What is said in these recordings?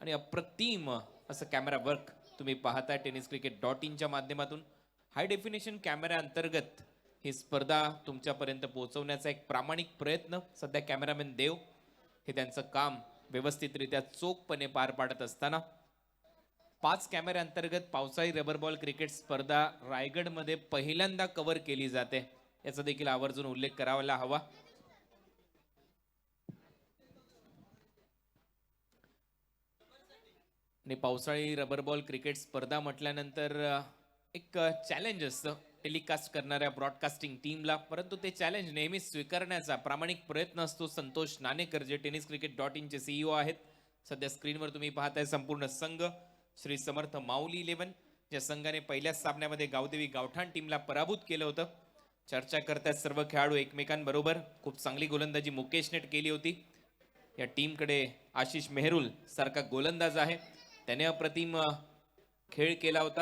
आणि अप्रतिम असं कॅमेरा वर्क तुम्ही पाहताय tenniscricket.in च्या माध्यमातून. हाय डेफिनेशन कॅमेरा अंतर्गत ही स्पर्धा तुमच्यापर्यंत पोहोचवण्याचा एक प्रामाणिक प्रयत्न सध्या कॅमेरामॅन देव हे त्यांचं काम व्यवस्थितरित्या चोखपणे पार पाडत असताना 5 कॅमेऱ्या अंतर्गत पावसाळी रबर बॉल क्रिकेट स्पर्धा रायगडमध्ये पहिल्यांदा कव्हर केली जाते याचा देखील आवर्जून उल्लेख करायला हवा. आणि पावसाळी रबर बॉल क्रिकेट स्पर्धा म्हटल्यानंतर एक चॅलेंज असतं टेलिकास्ट करणाऱ्या ब्रॉडकास्टिंग टीमला, परंतु ते चॅलेंज नेहमी स्वीकारण्याचा प्रामाणिक प्रयत्न असतो. संतोष नाणेकर जे tenniscricket.in चे CEO आहेत, सध्या स्क्रीनवर तुम्ही पाहताय संपूर्ण संघ श्री समर्थ माऊली 11 ज्या संघाने पहिल्याच सामन्यामध्ये गावदेवी गावठाण टीमला पराभूत केलं होतं. चर्चा करतात सर्व खेळाडू एकमेकांबरोबर. खूप चांगली गोलंदाजी मुकेशने केली होती. या टीमकडे आशिष मेहरुल सारखा गोलंदाज आहे, त्याने अप्रतिम खेळ केला होता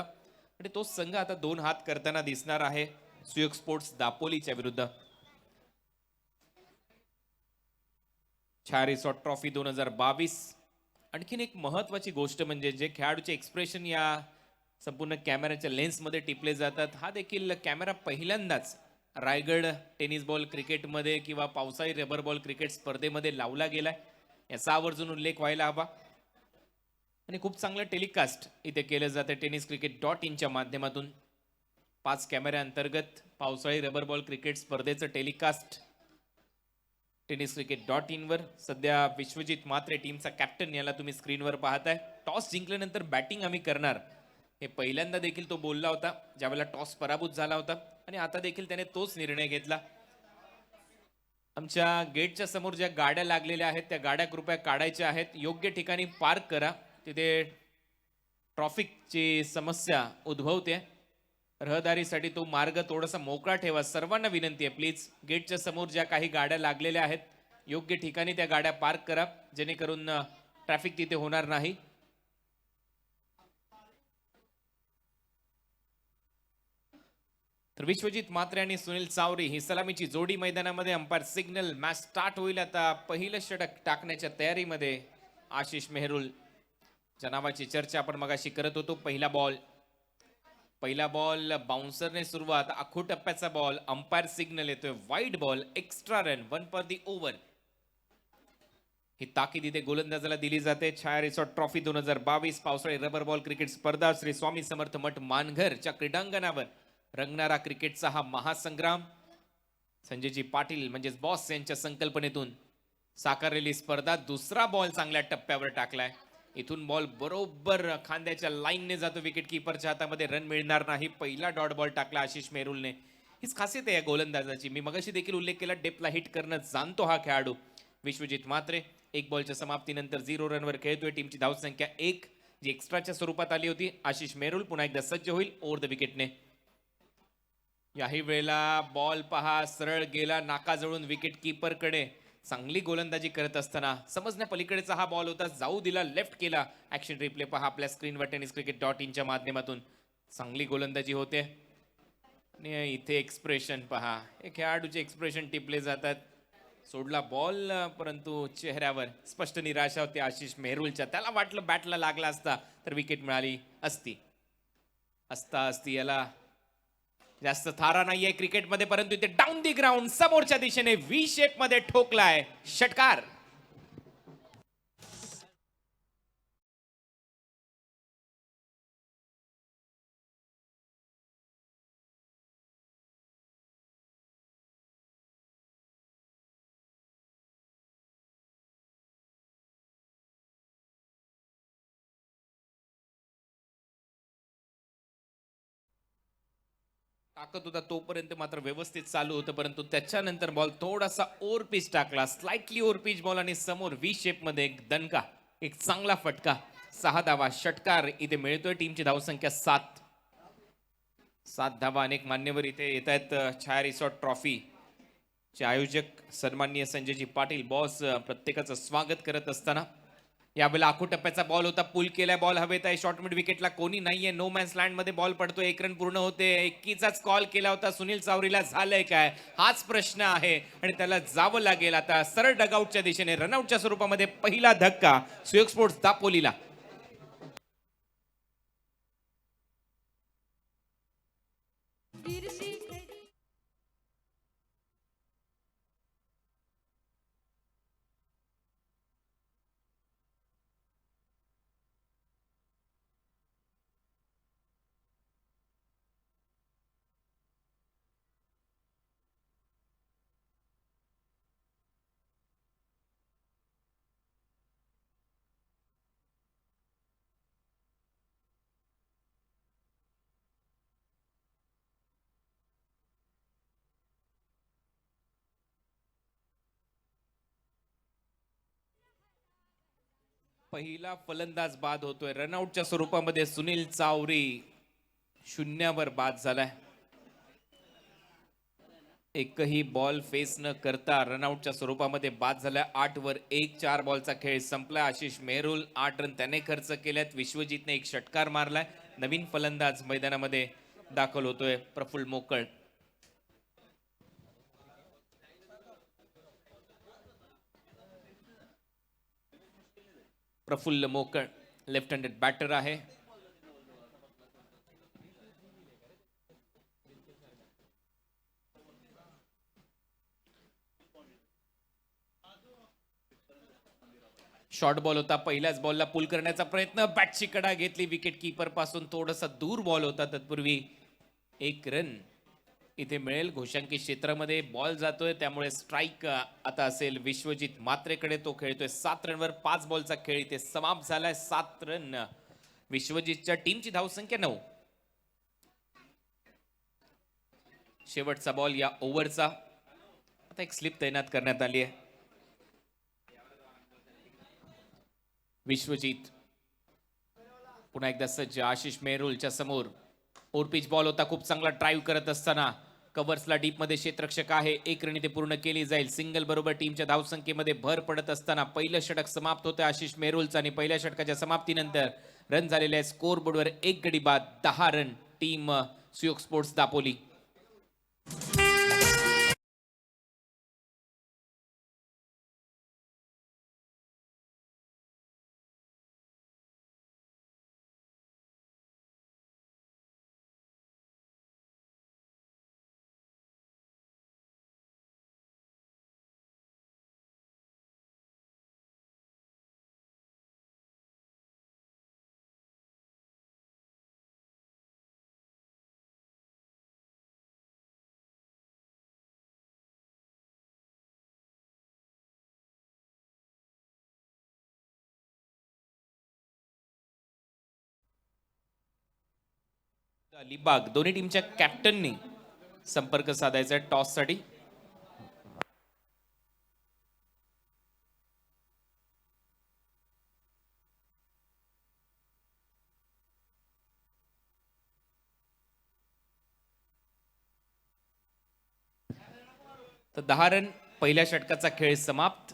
आणि तो संघ आता 2 हात करताना दिसणार आहे सुयोग स्पोर्ट्स दापोलीच्या विरुद्ध. छाया रिसॉर्ट ट्रॉफी 2022. आणखीन एक महत्वाची गोष्ट म्हणजे जे खेळाडूचे एक्सप्रेशन या संपूर्ण कॅमेऱ्याच्या लेन्समध्ये टिपले जातात, हा देखील कॅमेरा पहिल्यांदाच रायगड टेनिस बॉल क्रिकेटमध्ये किंवा पावसाळी रबर बॉल क्रिकेट स्पर्धेमध्ये लावला गेलाय, याचा आवर्जून उल्लेख व्हायला हवा. आणि खूप चांगलं टेलिकास्ट इथे केलं जातं tenniscricket.in च्या माध्यमातून. 5 कॅमेऱ्या अंतर्गत पावसाळी रबर बॉल क्रिकेट स्पर्धेचं टेलिकास्ट tenniscricket.in वर. सध्या विश्वजित मात्रे टीमचा कॅप्टन याला तुम्ही स्क्रीनवर पाहताय. टॉस जिंकल्यानंतर बॅटिंग आम्ही करणार हे पहिल्यांदा देखील तो बोलला होता ज्यावेळेला टॉस पराभूत झाला होता आणि आता देखील त्याने तोच निर्णय घेतला. आमच्या गेटच्या समोर ज्या गाड्या लागलेल्या आहेत त्या गाड्या कृपया काढायच्या आहेत, योग्य ठिकाणी पार्क करा. तिथे ट्रॅफिकची समस्या उद्भवते, रहदारीसाठी तो मार्ग थोडासा मोकळा ठेवा. सर्वांना विनंती आहे प्लीज गेटच्या समोर ज्या काही गाड्या लागलेल्या आहेत योग्य ठिकाणी त्या गाड्या पार्क करा जेणेकरून ट्रॅफिक तिथे होणार नाही. तर विश्वजित मात्रे आणि सुनील चावरी ही सलामीची जोडी मैदानामध्ये. अंपायर सिग्नल, मॅच स्टार्ट होईल. आता पहिलं षटक टाकण्याच्या तयारीमध्ये आशिष मेहरुल ज्या नावाची चर्चा आपण मगाशी करत होतो. पहिला बॉल बाउन्सरने सुरुवात, आखो टप्प्याचा बॉल, अंपायर सिग्नल येतोय, wide ball, extra run, 1 for the over. ही ताकीद इथे गोलंदाजाला दिली जाते. छाया रिसॉर्ट ट्रॉफी 2022 पावसाळी रबर बॉल क्रिकेट स्पर्धा श्री स्वामी समर्थ मठ मानघरच्या क्रीडांगणावर रंगणारा क्रिकेटचा हा महासंग्राम. संजयजी पाटील म्हणजेच बॉस यांच्या संकल्पनेतून साकारलेली स्पर्धा. दुसरा बॉल चांगल्या टप्प्यावर टाकलाय. इथून बॉल बरोबर खांद्याच्या लाईनने जातो, विकेट किपरच्या हातामध्ये रन मिळणार नाही. पहिला डॉट बॉल टाकला आशिष मेहरुलने. हीच खासियत आहे या गोलंदाजाची. मी मगाशी देखील उल्लेख केला, डेपला हिट करणं जाणतो हा खेळाडू. विश्वजित मात्रे 1 बॉलच्या समाप्तीनंतर 0 रनवर खेळतोय. टीमची धावसंख्या 1 जी एक्स्ट्राच्या स्वरूपात आली होती. आशिष मेहरुल पुन्हा एकदा सज्ज होईल ओव्हर द विकेटने. याही वेळेला बॉल पहा सरळ गेला नाकाजवळून विकेट कीपर कडे. चांगली गोलंदाजी करत असताना समजण्या पलीकडेचा हा बॉल होता, जाऊ दिला, लेफ्ट केला. ऍक्शन रिप्ले पहा आपल्या स्क्रीनवर tenniscricket.in च्या माध्यमातून. चांगली गोलंदाजी होते आणि इथे एक्सप्रेशन पहा, हे खेळाडूचे एक्सप्रेशन टिपले जातात. सोडला बॉल परंतु चेहऱ्यावर स्पष्ट निराशा होती आशिष मेहरुलच्या. त्याला वाटलं बॅटला लागला असता तर विकेट मिळाली असती. याला जास्त थारा नाहीये क्रिकेटमध्ये, परंतु इथे डाऊन दी ग्राउंड समोरच्या दिशेने व्ही शेप मध्ये ठोकलाय षटकार. टाकत होता तोपर्यंत मात्र व्यवस्थित चालू होतं, परंतु त्याच्यानंतर बॉल थोडासा ओव्हर पिच टाकला, स्लाइटली ओव्हर पिच बॉल आणि समोर व्ही शेप मध्ये एक दणका, एक चांगला फटका. 6 धावा षटकार इथे मिळतोय. टीमची धावसंख्या 7 धावा. अनेक मान्यवर इथे येत आहेत. छाया रिसॉर्ट ट्रॉफी चे आयोजक सन्माननीय संजयजी पाटील बॉस प्रत्येकाचं स्वागत करत असताना यावेळेला आखो टप्प्याचा बॉल होता, पुल केलाय, बॉल हवेत आहे, शॉर्ट मिड विकेटला कोणी नाहीये, नो मॅन्स लँड मध्ये बॉल पडतोय, 1 रन पूर्ण होते. 21चाच कॉल केला होता सुनील चावरीला, झालंय काय हाच प्रश्न आहे आणि त्याला जावं लागेल आता सरळ डगआउटच्या दिशेने. रनआउटच्या स्वरूपामध्ये पहिला धक्का सुयोग स्पोर्ट्स दापोलीला. पहिला फलंदाज बाद होतोय. रनआउटच्या स्वरूपामध्ये सुनील चावरी 0 बाद झालाय. एकही बॉल फेस न करता रनआउटच्या स्वरूपामध्ये बाद झालाय. 8 वर 1, 4 बॉलचा खेळ संपला. आशिष मेहरुल 8 रन त्याने खर्च केल्यात. विश्वजितने एक षटकार मारलाय. नवीन फलंदाज मैदानामध्ये दाखल होतोय प्रफुल्ल मोकळ. प्रफुल्ल मोकळ लेफ्ट हँडेड बॅटर आहे. शॉर्ट बॉल होता. पहिल्याच बॉलला पुल करण्याचा प्रयत्न. बॅटची कडा घेतली. विकेट कीपर पासून थोडासा दूर बॉल होता. तत्पूर्वी 1 रन इथे मिळेल. घोषांकी क्षेत्रामध्ये बॉल जातोय त्यामुळे स्ट्राईक आता असेल विश्वजित मात्रेकडे. तो खेळतोय 7 रनवर. 5 बॉलचा खेळ इथे समाप्त झालाय. 7 रन विश्वजितच्या टीमची धावसंख्या 9. शेवटचा बॉल या ओव्हरचा. आता एक स्लिप तैनात करण्यात आली आहे. विश्वजित पुन्हा एकदा सज्ज. आशिष मेहरुलच्या समोर. ओरपिच बॉल होता. खूप चांगला ड्राईव्ह करत असताना कव्हर्सला डीप मध्ये क्षेत्ररक्षक आहे. 1 रन इथे पूर्ण केली जाईल. सिंगल बरोबर टीमच्या धावसंख्येमध्ये भर पडत असताना पहिलं षटक समाप्त होतं आशिष मेहरुलचं आणि पहिल्या षटकाच्या समाप्तीनंतर रन झालेले आहे स्कोर बोर्डवर 1 गडी बाद. 10 रन टीम सुयोग स्पोर्ट्स दापोली. अलिबाग दोन्ही टीमच्या कॅप्टननी संपर्क साधायचा टॉस साठी. तर 10 रन पहिल्या षटकाचा खेळ समाप्त.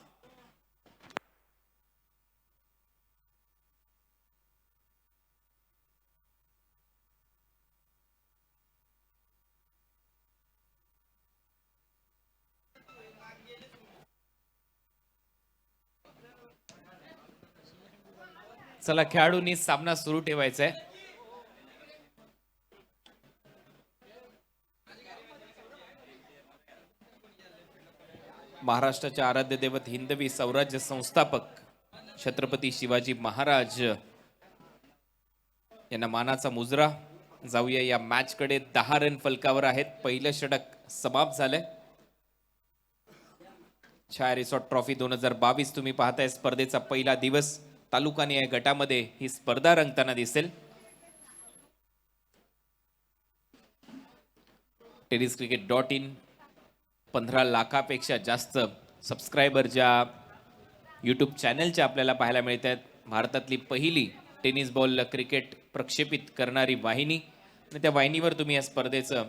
चला खेळाडूंनी सामना सुरू ठेवायचा आहे. महाराष्ट्राच्या आराध्य दैवत हिंदवी स्वराज्य संस्थापक छत्रपती शिवाजी महाराज यांना मानाचा मुजरा. जाऊया या मॅच कडे. 10 रन फलकावर आहेत. पहिलं षटक समाप्त झालंय. छाया रिसॉर्ट ट्रॉफी 2022 तुम्ही पाहताय. स्पर्धेचा पहिला दिवस. तालुकानिहाय गटामध्ये ही स्पर्धा रंगताना दिसेल. tenniscricket.in 15 लाखापेक्षा जास्त सबस्क्रायबर ज्या यूट्यूब चॅनलच्या आपल्याला पाहायला मिळत आहेत. भारतातली पहिली टेनिस बॉल क्रिकेट प्रक्षेपित करणारी वाहिनी. आणि त्या वाहिनीवर तुम्ही या स्पर्धेचं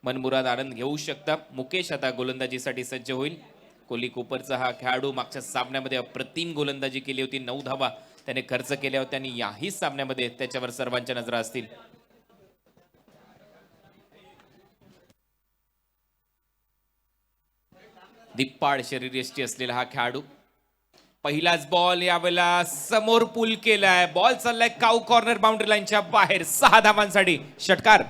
मनमुराद आनंद घेऊ शकता. मुकेश आता गोलंदाजीसाठी सज्ज होईल. कोहली कोपरचा हा खेळाडू मागच्या सामन्यामध्ये अप्रतिम गोलंदाजी केली होती. 9 धावा त्याने खर्च केल्या होत्या आणि याही सामन्यामध्ये त्याच्यावर सर्वांच्या नजरा असतील. दिप्पाड शरीरयष्टी असलेला हा खेळाडू. पहिलाच बॉल यावेळेला समोर पुल केलाय. बॉल चाललाय काऊ कॉर्नर बाउंड्री लाईनच्या बाहेर. 6 धावांसाठी षटकार.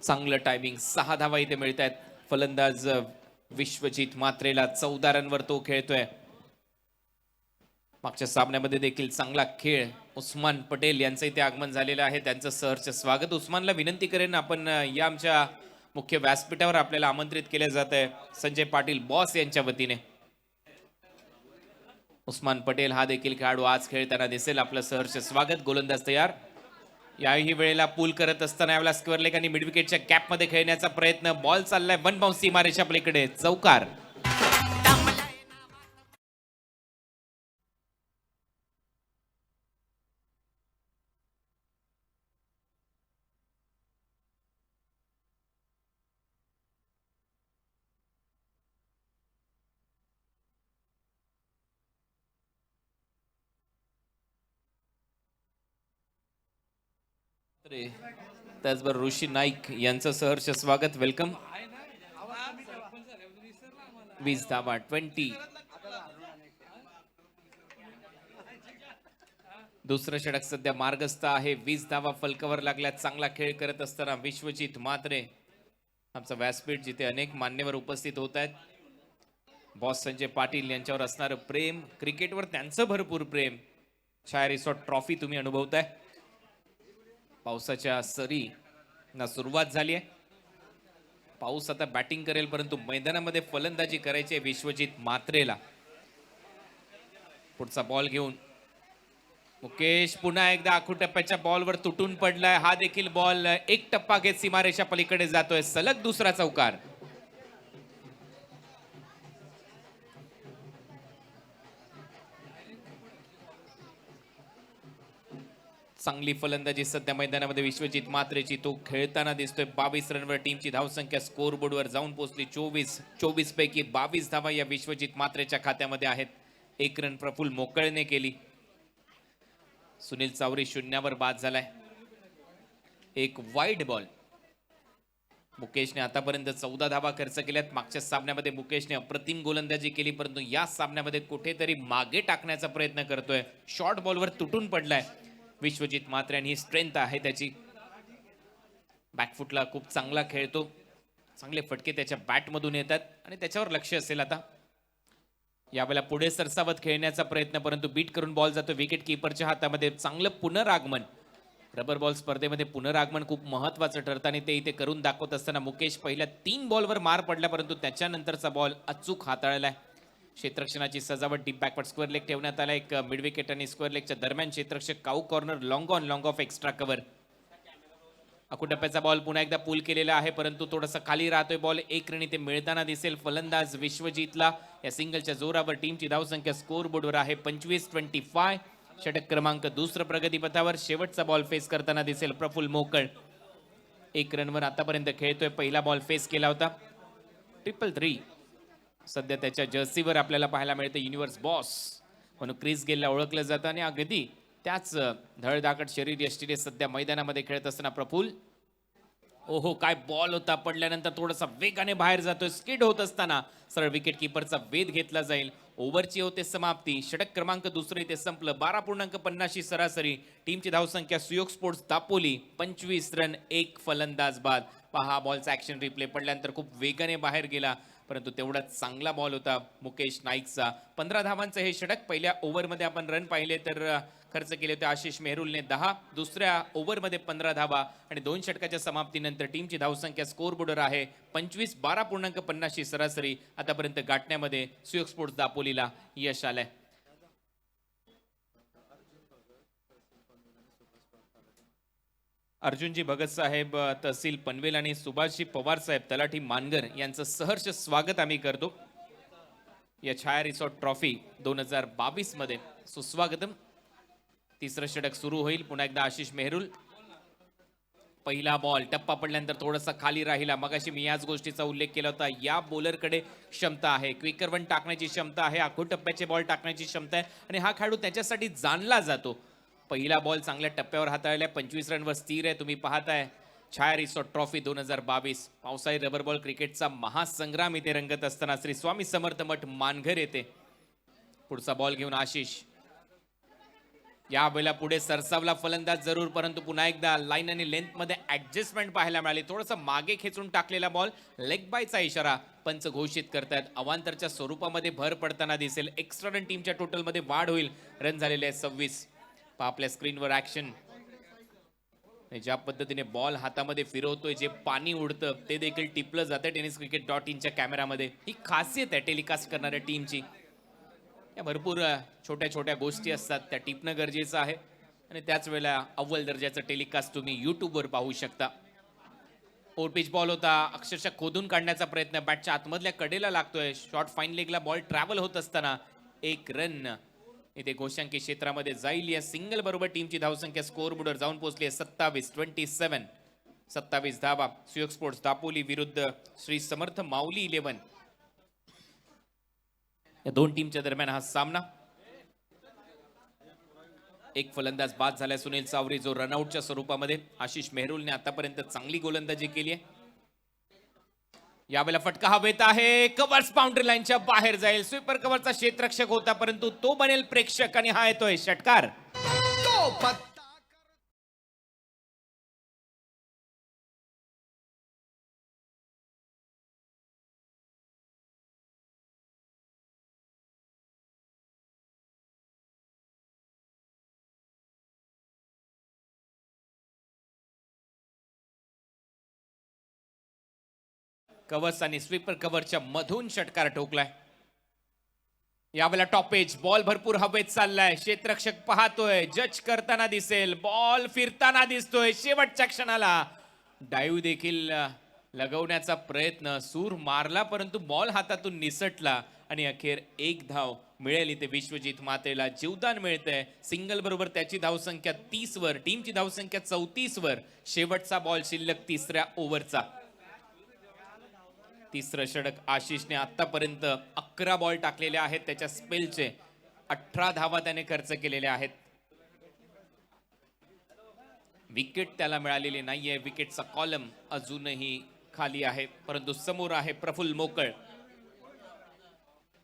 चांगलं टायमिंग. 6 धावा इथे मिळत आहेत. फलंदाज विश्वजित मात्रेला 14 रनवर तो खेळतोय. मागच्या सामन्यामध्ये देखील चांगला खेळ. उस्मान पटेल यांचं इथे आगमन झालेलं आहे. त्यांचं सहर्ष स्वागत. उस्मानला विनंती करेन आपण या आमच्या मुख्य व्यासपीठावर आपल्याला आमंत्रित केले जात आहे संजय पाटील बॉस यांच्या वतीने. उस्मान पटेल हा देखील खेळाडू आज खेळताना दिसेल. आपलं सहर्ष स्वागत. गोलंदाज तयार. याही वेळेला पूल करत असताना यावेळेला स्क्वेअर लेग आणि मिड विकेटच्या गॅप मध्ये खेळण्याचा प्रयत्न. बॉल चाललाय वन बाउन्स सीमारेषा पलीकडे. चौकार. त्याचबरोबर ऋषी नाईक यांचं सहर्ष स्वागत. वेलकम. 20 धावा 20. दुसरं षटक सध्या मार्गस्थ आहे. 20 धावा फलकावर लागल्या. चांगला खेळ करत असताना विश्वजित म्हात्रे आमचा व्यासपीठ जिथे अनेक मान्यवर उपस्थित होत आहेत. बॉस संजय पाटील यांच्यावर असणारं प्रेम, क्रिकेटवर त्यांचं भरपूर प्रेम. छाया रिसॉर्ट ट्रॉफी तुम्ही अनुभवताय. पावसाच्या सरी ना सुरुवात झाली आहे. पाऊस आता बॅटिंग करेल परंतु मैदानामध्ये फलंदाजी करायची आहे विश्वजित म्हात्रेला. पुढचा बॉल घेऊन मुकेश पुन्हा एकदा आखूड टप्प्याच्या बॉलवर तुटून पडलाय. हा देखील बॉल एक टप्पा घेत सीमारेषा पलीकडे जातोय. सलग दुसरा चौकार. चांगली फलंदाजी सध्या मैदानामध्ये विश्वजित म्हात्रेची. तो खेळताना दिसतोय. 22 रनवर टीमची धावसंख्या स्कोर बोर्डवर जाऊन पोहोचली 24 पैकी 22 धावा या विश्वजित म्हात्रेच्या खात्यामध्ये आहेत. 1 रन प्रफुल्ल मोकळने केली. सुनील चावरी शून्यावर बाद झालाय. एक वाईड बॉल. मुकेशने आतापर्यंत 14 धावा खर्च केल्यात. मागच्या सामन्यामध्ये मुकेशने अप्रतिम गोलंदाजी केली परंतु या सामन्यामध्ये कुठेतरी मागे टाकण्याचा प्रयत्न करतोय. शॉर्ट बॉलवर तुटून पडलाय विश्वजित म्हात्रे आणि ही स्ट्रेंथ आहे त्याची. बॅकफुटला खूप चांगला खेळतो. चांगले फटके त्याच्या बॅटमधून येतात आणि त्याच्यावर लक्ष असेल आता. यावेळेला पुढे सरसावत खेळण्याचा प्रयत्न परंतु बीट करून बॉल जातो विकेट किपरच्या हातामध्ये. चांगलं पुनरागमन. रबर बॉल स्पर्धेमध्ये पुनरागमन खूप महत्वाचं ठरतं आणि ते इथे करून दाखवत असताना मुकेश पहिल्या 3 बॉलवर मार पडला परंतु त्याच्यानंतरचा बॉल अचूक हाताळलाय. क्षेत्ररक्षणाची सजावट डीप बॅकवर्ड स्क्वेअर लेग ठेवण्यात आला. एक मिड विकेट आणि स्क्वेअर लेगच्या दरम्यान क्षेत्ररक्षक cow corner long on long off extra cover. आखूड टप्प्याचा बॉल पुन्हा एकदा पूल केलेला आहे परंतु थोडासा खाली राहतोय बॉल. 1 रन इथे मिळताना दिसेल फलंदाज विश्वजितला. या सिंगलच्या जोरावर टीमची धावसंख्या स्कोर बोर्डवर आहे 25-25. षटक क्रमांक दुसरं प्रगतीपथावर. शेवटचा बॉल फेस करताना दिसेल प्रफुल्ल मोकळ. 1 रनवर आतापर्यंत खेळतोय. पहिला बॉल फेस केला होता. 333 सध्या त्याच्या जर्सीवर आपल्याला पाहायला मिळतं. युनिव्हर्स बॉस म्हणून क्रिस गेलला ओळखलं जातं आणि अगदी त्याच धडधाकट शरीर यष्टीने सध्या मैदानामध्ये खेळत असताना प्रफुल्ल. ओहो काय बॉल होता. पडल्यानंतर थोडासा वेगाने बाहेर जातोय. स्किड होत असताना सरळ विकेट किपरचा वेध घेतला जाईल. ओव्हरची होते समाप्ती. षटक क्रमांक दुसरे इथे संपलं. 12.50 सरासरी. टीमची धावसंख्या सुयोग स्पोर्ट्स दापोली 25 रन 1 फलंदाज बाद. पहा बॉलचा ऍक्शन रिप्ले. पडल्यानंतर खूप वेगाने बाहेर गेला परंतु तेवढा चांगला बॉल होता मुकेश नाईकचा. 15 धावांचं हे षटक. पहिल्या ओव्हरमध्ये आपण रन पाहिले तर खर्च केले होते आशिष मेहरुलने 10. दुसऱ्या ओव्हरमध्ये 15 धावा आणि 2 षटकाच्या समाप्तीनंतर टीमची धावसंख्या स्कोर बोर्डवर आहे 25. 12.50 सरासरी. आतापर्यंत गाठण्यामध्ये सुयोग स्पोर्ट्स दापोलीला यश आलंय. अर्जुनजी भगत साहेब तहसील पनवेल आणि सुभाषजी पवार साहेब तलाठी मानगर यांचं सहर्ष स्वागत आम्ही करतो या छाया रिसॉर्ट ट्रॉफी 2022 मध्ये. सुस्वागतम. तिसरं षटक सुरू होईल. पुन्हा एकदा आशिष मेहरुल. पहिला बॉल टप्पा पडल्यानंतर थोडासा खाली राहिला. मगाशी मी याच गोष्टीचा उल्लेख केला होता. या बॉलरकडे क्षमता आहे. क्विकर वन टाकण्याची क्षमता आहे. आखूड टप्प्याचे बॉल टाकण्याची क्षमता आहे आणि हा खेळाडू त्याच्यासाठी जाणला जातो. पहिला बॉल चांगल्या टप्प्यावर हाताळलाय. 25 रनवर स्थिर आहे. तुम्ही पाहताय छाया रिसॉर्ट ट्रॉफी 2022. पावसाळी रबर बॉल क्रिकेटचा महासंग्राम इथे रंगत असताना श्री स्वामी समर्थ मठ मानघर येते. पुढचा बॉल घेऊन आशिष. या वेळेला पुढे सरसावला फलंदाज जरूर परंतु पुन्हा एकदा लाईन आणि लेंथ मध्ये ऍडजस्टमेंट पाहायला मिळाली. थोडासा मागे खेचून टाकलेला बॉल. लेग बायचा इशारा पंच घोषित करतायत. अवांतरच्या स्वरूपामध्ये भर पडताना दिसेल. एक्स्ट्रा रन टीमच्या टोटल मध्ये वाढ होईल. रन झालेले आहेत 26. आपल्या स्क्रीनवर ऍक्शन. ज्या पद्धतीने बॉल हातामध्ये फिरवतोय, जे पाणी उडतं ते देखील टिपलं जातं tenniscricket.in च्या कॅमेरामध्ये. ही खासियत आहे टेलिकास्ट करणाऱ्या टीमची. या भरपूर छोट्या छोट्या गोष्टी असतात त्या टिपणं गरजेचं आहे आणि त्याच वेळेला अव्वल दर्जाचं टेलिकास्ट तुम्ही यूट्यूबवर पाहू शकता. ओव्हर पिच बॉल होता, अक्षरशः खोदून काढण्याचा प्रयत्न, बॅटच्या आतमधल्या कडेला लागतोय, शॉर्ट फाईन लेगला बॉल ट्रॅव्हल होत असताना एक रन इथे घोषांकी क्षेत्रामध्ये जाईल. या सिंगल बरोबर टीमची धावसंख्या स्कोअर बोर्डवर जाऊन पोहोचली आहे 27-27. 27 धावा सुयोग स्पोर्ट्स दापोली विरुद्ध श्री समर्थ माऊली 11. या दोन टीमच्या दरम्यान हा सामना. एक फलंदाज बाद झालाय सुनील चावरी जो रनआउटच्या स्वरूपामध्ये. आशिष मेहरुलने आतापर्यंत चांगली गोलंदाजी केली आहे. यावेळेला फटका हवेत आहे, कव्हर्स बाउंड्री लाईनच्या बाहेर जाईल. स्वीपर कव्हरचा क्षेत्ररक्षक होता परंतु तो बनेल प्रेक्षक आणि हा येतोय षटकार. कव्हर्स आणि स्वीपर कव्हरच्या मधून षटकार ठोकलाय. यावेळेला टॉपेज बॉल भरपूर हवेत चाललाय. क्षेत्ररक्षक पाहतोय, जज करताना दिसेल, बॉल फिरताना दिसतोय. शेवटच्या क्षणाला डाईव्ह देखील लगवण्याचा प्रयत्न, सूर मारला परंतु बॉल हातातून निसटला आणि अखेर एक धाव मिळेल इथे विश्वजित मात्रेला. जीवदान मिळतंय. सिंगल बरोबर त्याची धावसंख्या 30 वर, टीमची धावसंख्या 34 वर. शेवटचा बॉल शिल्लक तिसऱ्या ओव्हरचा. तिसरं षटक आशिषने आतापर्यंत 11 बॉल टाकलेले आहेत. त्याच्या स्पेलचे 18 धावा त्याने खर्च केलेले आहेत. विकेट त्याला मिळालेली नाहीये. विकेटचा कॉलम अजूनही खाली आहे परंतु समोर आहे प्रफुल्ल मोकळ.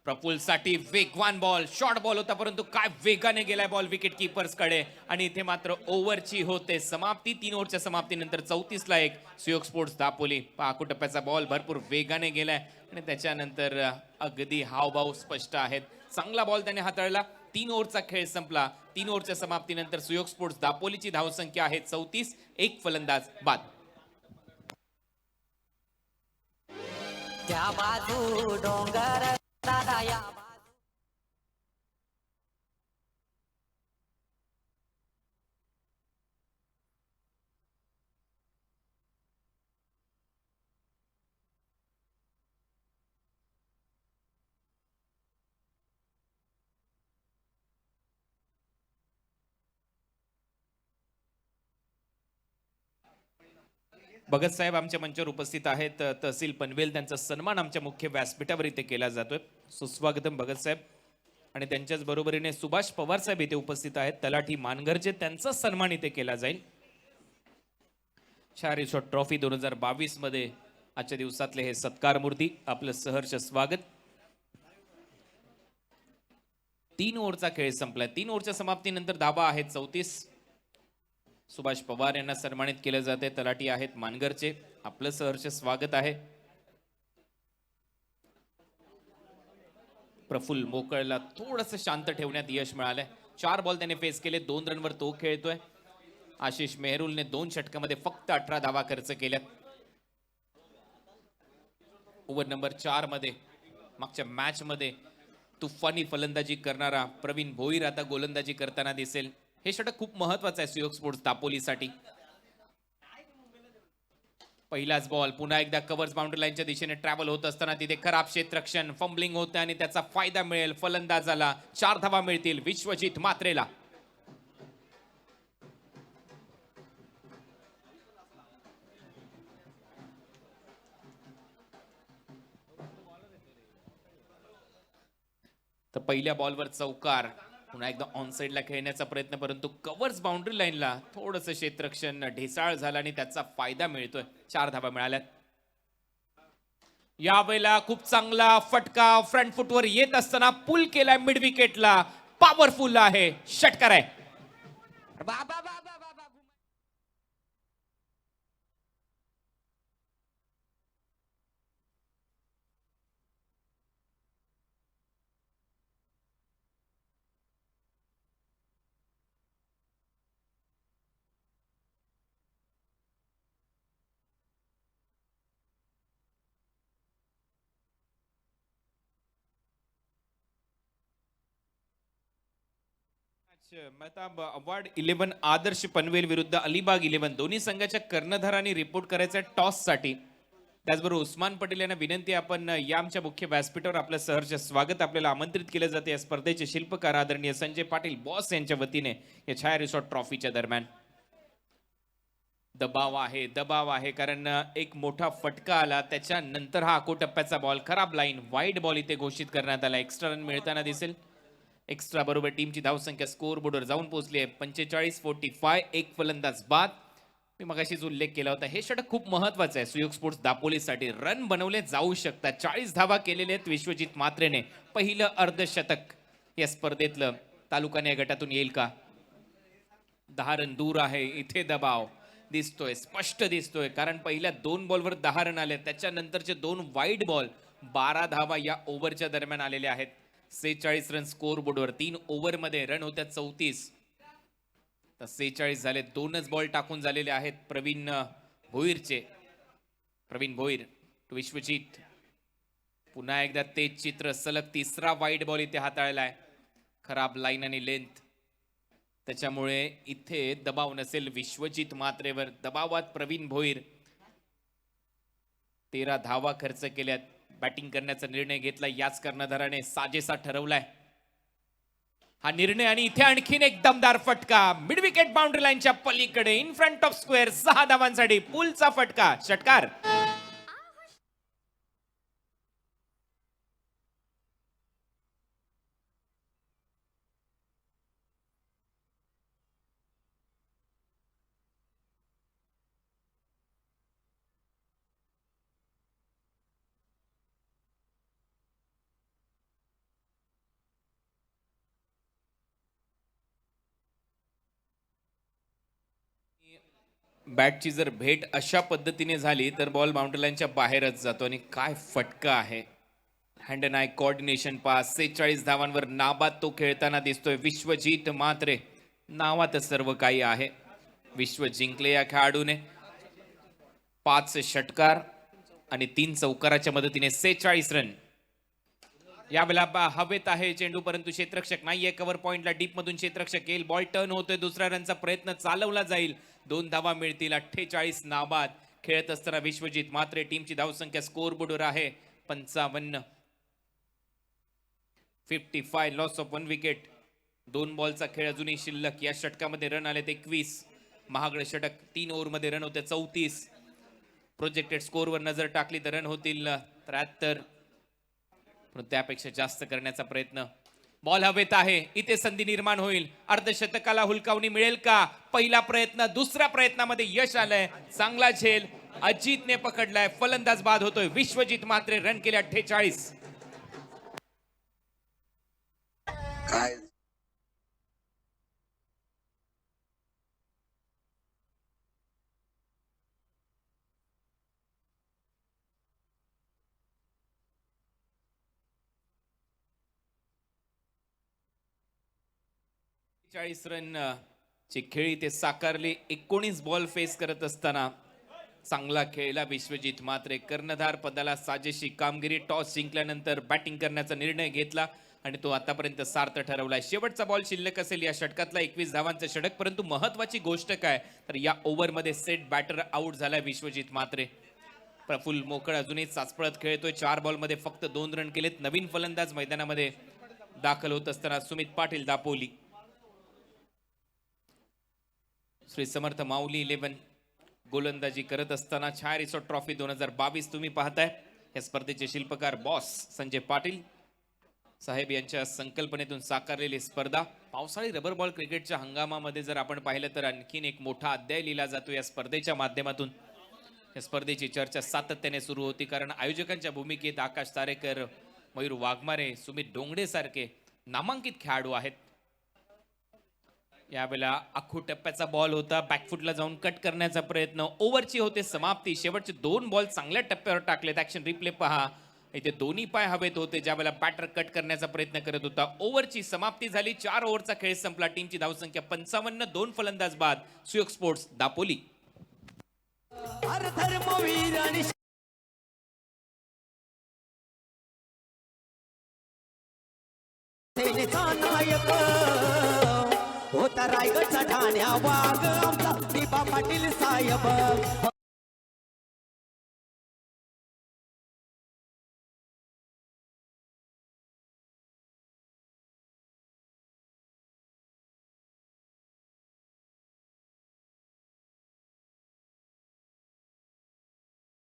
प्रफुल्लसाठी वेगवान बॉल, शॉर्ट बॉल होता परंतु काय वेगाने गेलाय बॉल विकेट कीपर्स कडे आणि इथे मात्र ओव्हरची होते समाप्ती. 3 ओव्हरच्या समाप्तीनंतर 34 ला 1 सुयोग स्पोर्ट्स दापोली. पाकू टप्प्याचा बॉल भरपूर वेगाने गेलाय आणि त्याच्यानंतर अगदी हावभाव स्पष्ट आहेत. चांगला बॉल त्याने हाताळला. 3 ओव्हरचा खेळ संपला. 3 ओव्हरच्या समाप्तीनंतर सुयोग स्पोर्ट्स दापोलीची धावसंख्या आहे 34. एक फलंदाज बाद. त्या बाजू डोंगर दादा या भगत साहेब आमच्या मंचावर उपस्थित आहेत. तहसील पनवेल त्यांचा सन्मान आमच्या मुख्य व्यासपीठावर इथे केला जातोय. सुस्वागतम भगत साहेब. आणि त्यांच्याच बरोबरीने सुभाष पवार साहेब इथे उपस्थित आहेत. तलाठी मानगरचे त्यांचा सन्मान इथे केला जाईल. शाह रिसॉर्ट ट्रॉफी 2022 मध्ये आजच्या दिवसातले हे सत्कार मूर्ती आपलं सहर्ष स्वागत. 3 ओव्हरचा खेळ संपलाय. 3 ओव्हरच्या समाप्तीनंतर धाबा आहेत 34. सुभाष पवार यांना सन्मानित केले जाते. तलाठी आहेत मानगरचे. आपलं सहर्ष स्वागत आहे. प्रफुल्ल मोकळला थोडंसं शांत ठेवण्यात यश मिळालंय. 4 बॉल त्याने फेस केले. 2 रनवर तो खेळतोय. आशिष मेहरुलने 2 षटकामध्ये फक्त 18 धावा खर्च केल्यात. ओव्हर नंबर 4 मध्ये मागच्या मॅच मध्ये तुफानी फलंदाजी करणारा प्रवीण भोईर आता गोलंदाजी करताना दिसेल. हे षटक खूप महत्वाचं आहे सुयोग स्पोर्ट्स दापोलीसाठी. पहिलाच बॉल पुन्हा एकदा कव्हर्स बाउंड्री लाईनच्या दिशेने ट्रॅव्हल होत असताना तिथे खराब क्षेत्ररक्षण, फंबलिंग होते आणि त्याचा फायदा मिळेल फलंदाजाला. 4 धावा मिळतील विश्वजित मात्रेला. तर पहिल्या बॉलवर चौकार. पुन्हा एकदा ऑन साइडला खेळण्याचा प्रयत्न परंतु कव्हर्स बाउंड्री लाईनला थोडंसं क्षेत्ररक्षण ढेसाळ झाला आणि त्याचा फायदा मिळतोय. 4 धावा मिळाल्यात. यावेळेला खूप चांगला फटका फ्रंट फुटवर येत असताना पुल केलाय मिड विकेटला. पॉवरफुल आहे. षटकार आहे. बाबा बाबा बाबा मेहताब अवॉर्ड 11 आदर्श पनवेल विरुद्ध अलिबाग 11 दोन्ही संघाच्या कर्णधारांनी रिपोर्ट करायचा टॉस साठी. त्याचबरोबर उस्मान पटेल यांना विनंती, आपण या आमच्या मुख्य व्यासपीठावर आपलं सहर्ष स्वागत आपल्याला आमंत्रित केलं जाते. या स्पर्धेचे शिल्पकार आदरणीय संजय पाटील बॉस यांच्या वतीने या छाया रिसॉर्ट ट्रॉफीच्या दरम्यान. दबाव आहे कारण एक मोठा फटका आला, त्याच्यानंतर हा टप्प्याचा बॉल, खराब लाईन, वाईड बॉल इथे घोषित करण्यात आला. एक्स्ट्रा रन मिळताना दिसेल. एक्स्ट्रा बरोबर टीमची धावसंख्या स्कोअर बोर्डवर जाऊन पोहोचली आहे 45-45. एक फलंदाज बाद. मी मगाशीच उल्लेख केला होता, हे षटक खूप महत्वाचं आहे सुयोग स्पोर्ट्स दापोलीसाठी. रन बनवले जाऊ शकतात. 40 धावा केलेले आहेत विश्वजित मात्रेने. पहिलं अर्धशतक या स्पर्धेतलं तालुकाने या गटातून येईल का? 10 रन दूर आहे. इथे दबाव दिसतोय, स्पष्ट दिसतोय, कारण पहिल्या 2 बॉलवर 10 रन आले, त्याच्यानंतरचे 2 वाईड बॉल 12 धावा या ओव्हरच्या दरम्यान आलेले आहेत. 46 रन स्कोअर बोर्डवर. 3 ओव्हरमध्ये रन होत्या 34, तर 46 झाले. 2च बॉल टाकून झालेले आहेत प्रवीण भोईर टू विश्वजित. पुन्हा एकदा तेच चित्र, सलग 3रा वाईड बॉल इथे हाताळला आहे. खराब लाईन आणि लेंथ, त्याच्यामुळे इथे दबाव नसेल विश्वजित मात्रेवर. दबावात प्रवीण भोईर. 13 धावा खर्च केल्यात. बॅटिंग करण्याचा निर्णय घेतला याच कर्णधाराने, साजेसा ठरवलाय हा निर्णय. आणि इथे आणखीन एक दमदार फटका, मिड विकेट बाउंड्री लाईनच्या पलीकडे, इन फ्रंट ऑफ स्क्वेअर. 6 धावांसाठी पुलचा फटका, षटकार. बॅटची जर भेट अशा पद्धतीने झाली तर बॉल बाउंड्री लाईनच्या बाहेरच जातो. आणि काय फटका आहे. Hand and I coordination pass. 46 धावांवर नाबाद तो खेळताना दिसतोय विश्वजित मात्रे. नावातच सर्व काही आहे. विश्व जिंकले या खेळाडूने. 5 षटकार आणि 3 चौकाराच्या मदतीने 46 रन. यावेळेला हवेत आहे चेंडू, परंतु क्षेत्ररक्षक नाहीये कव्हर पॉइंटला. डीप मधून क्षेत्ररक्षक येईल. बॉल टर्न होतोय. दुसऱ्या रनचा प्रयत्न चालवला जाईल. 2 धावा मिळतील. 48 नाबाद खेळत असताना विश्वजित मात्रे. टीमची धावसंख्या स्कोअर बोर्डवर आहे 55. 55. Loss of 1 wicket. 2 बॉलचा खेळ अजूनही शिल्लक. या षटकामध्ये रन आलेत 21. महागडे षटक. 3 ओव्हरमध्ये रन होते 34. प्रोजेक्टेड स्कोअरवर नजर टाकली तर रन होतील 73, पण त्यापेक्षा जास्त करण्याचा प्रयत्न. बॉल हवेत आहे. इथे संधी निर्माण होईल. अर्धशतकाला हुलकावणी मिळेल का? पहिला प्रयत्न, दुसऱ्या प्रयत्नामध्ये यश आलंय. चांगला झेल अजितने पकडलाय. फलंदाज बाद होतोय. विश्वजित मात्रे रन केले 48. काय रन ची खेळी ते साकारली. 19 बॉल फेस करत असताना चांगला खेळला विश्वजित मात्रे. कर्णधार पदाला साजेशी कामगिरी. टॉस जिंकल्यानंतर बॅटिंग करण्याचा निर्णय घेतला आणि तो आतापर्यंत सार्थ ठरवलाय. शेवटचा बॉल शिल्लक असेल या षटकातला 21 धावांचा षटक. परंतु महत्वाची गोष्ट काय तर या ओव्हरमध्ये सेट बॅटर आउट झालाय विश्वजित मात्रे. प्रफुल्ल मोकळ अजूनही चाचपळत खेळतोय. 4 बॉलमध्ये फक्त 2 रन केलेत. नवीन फलंदाज मैदानामध्ये दाखल होत असताना सुमित पाटील दापोली. श्री समर्थ माऊली 11 गोलंदाजी करत असताना छाया रिसॉर्ट ट्रॉफी 2022 तुम्ही पाहताय. या स्पर्धेचे शिल्पकार बॉस संजय पाटील साहेब यांच्या संकल्पनेतून साकारलेली स्पर्धा. पावसाळी रबर बॉल क्रिकेटच्या हंगामामध्ये जर आपण पाहिलं तर आणखीन एक मोठा अध्याय लिहिला जातो या स्पर्धेच्या माध्यमातून. या स्पर्धेची चर्चा सातत्याने सुरू होती, कारण आयोजकांच्या भूमिकेत आकाश तारेकर, मयूर वाघमारे, सुमित डोंगडे सारखे नामांकित खेळाडू आहेत. यावेळेला आखू टप्प्याचा बॉल होता. बॅकफुटला जाऊन कट करण्याचा प्रयत्न. ओव्हरची होते समाप्ती. शेवटचे 2 बॉल चांगल्या टप्प्यावर टाकलेत. ऍक्शन रिप्ले पहा. इथे दोन्ही पाय हवेत होते ज्यावेळेला बॅटर कट करण्याचा प्रयत्न करत होता. ओव्हरची समाप्ती झाली. 4 ओव्हरचा खेळ संपला. टीमची धावसंख्या 55. 2 फलंदाज बाद. सुयोग स्पोर्ट्स दापोली. आमचा रायगडचा ठाण्या वाघ आमचा दीपा पाटील साहेब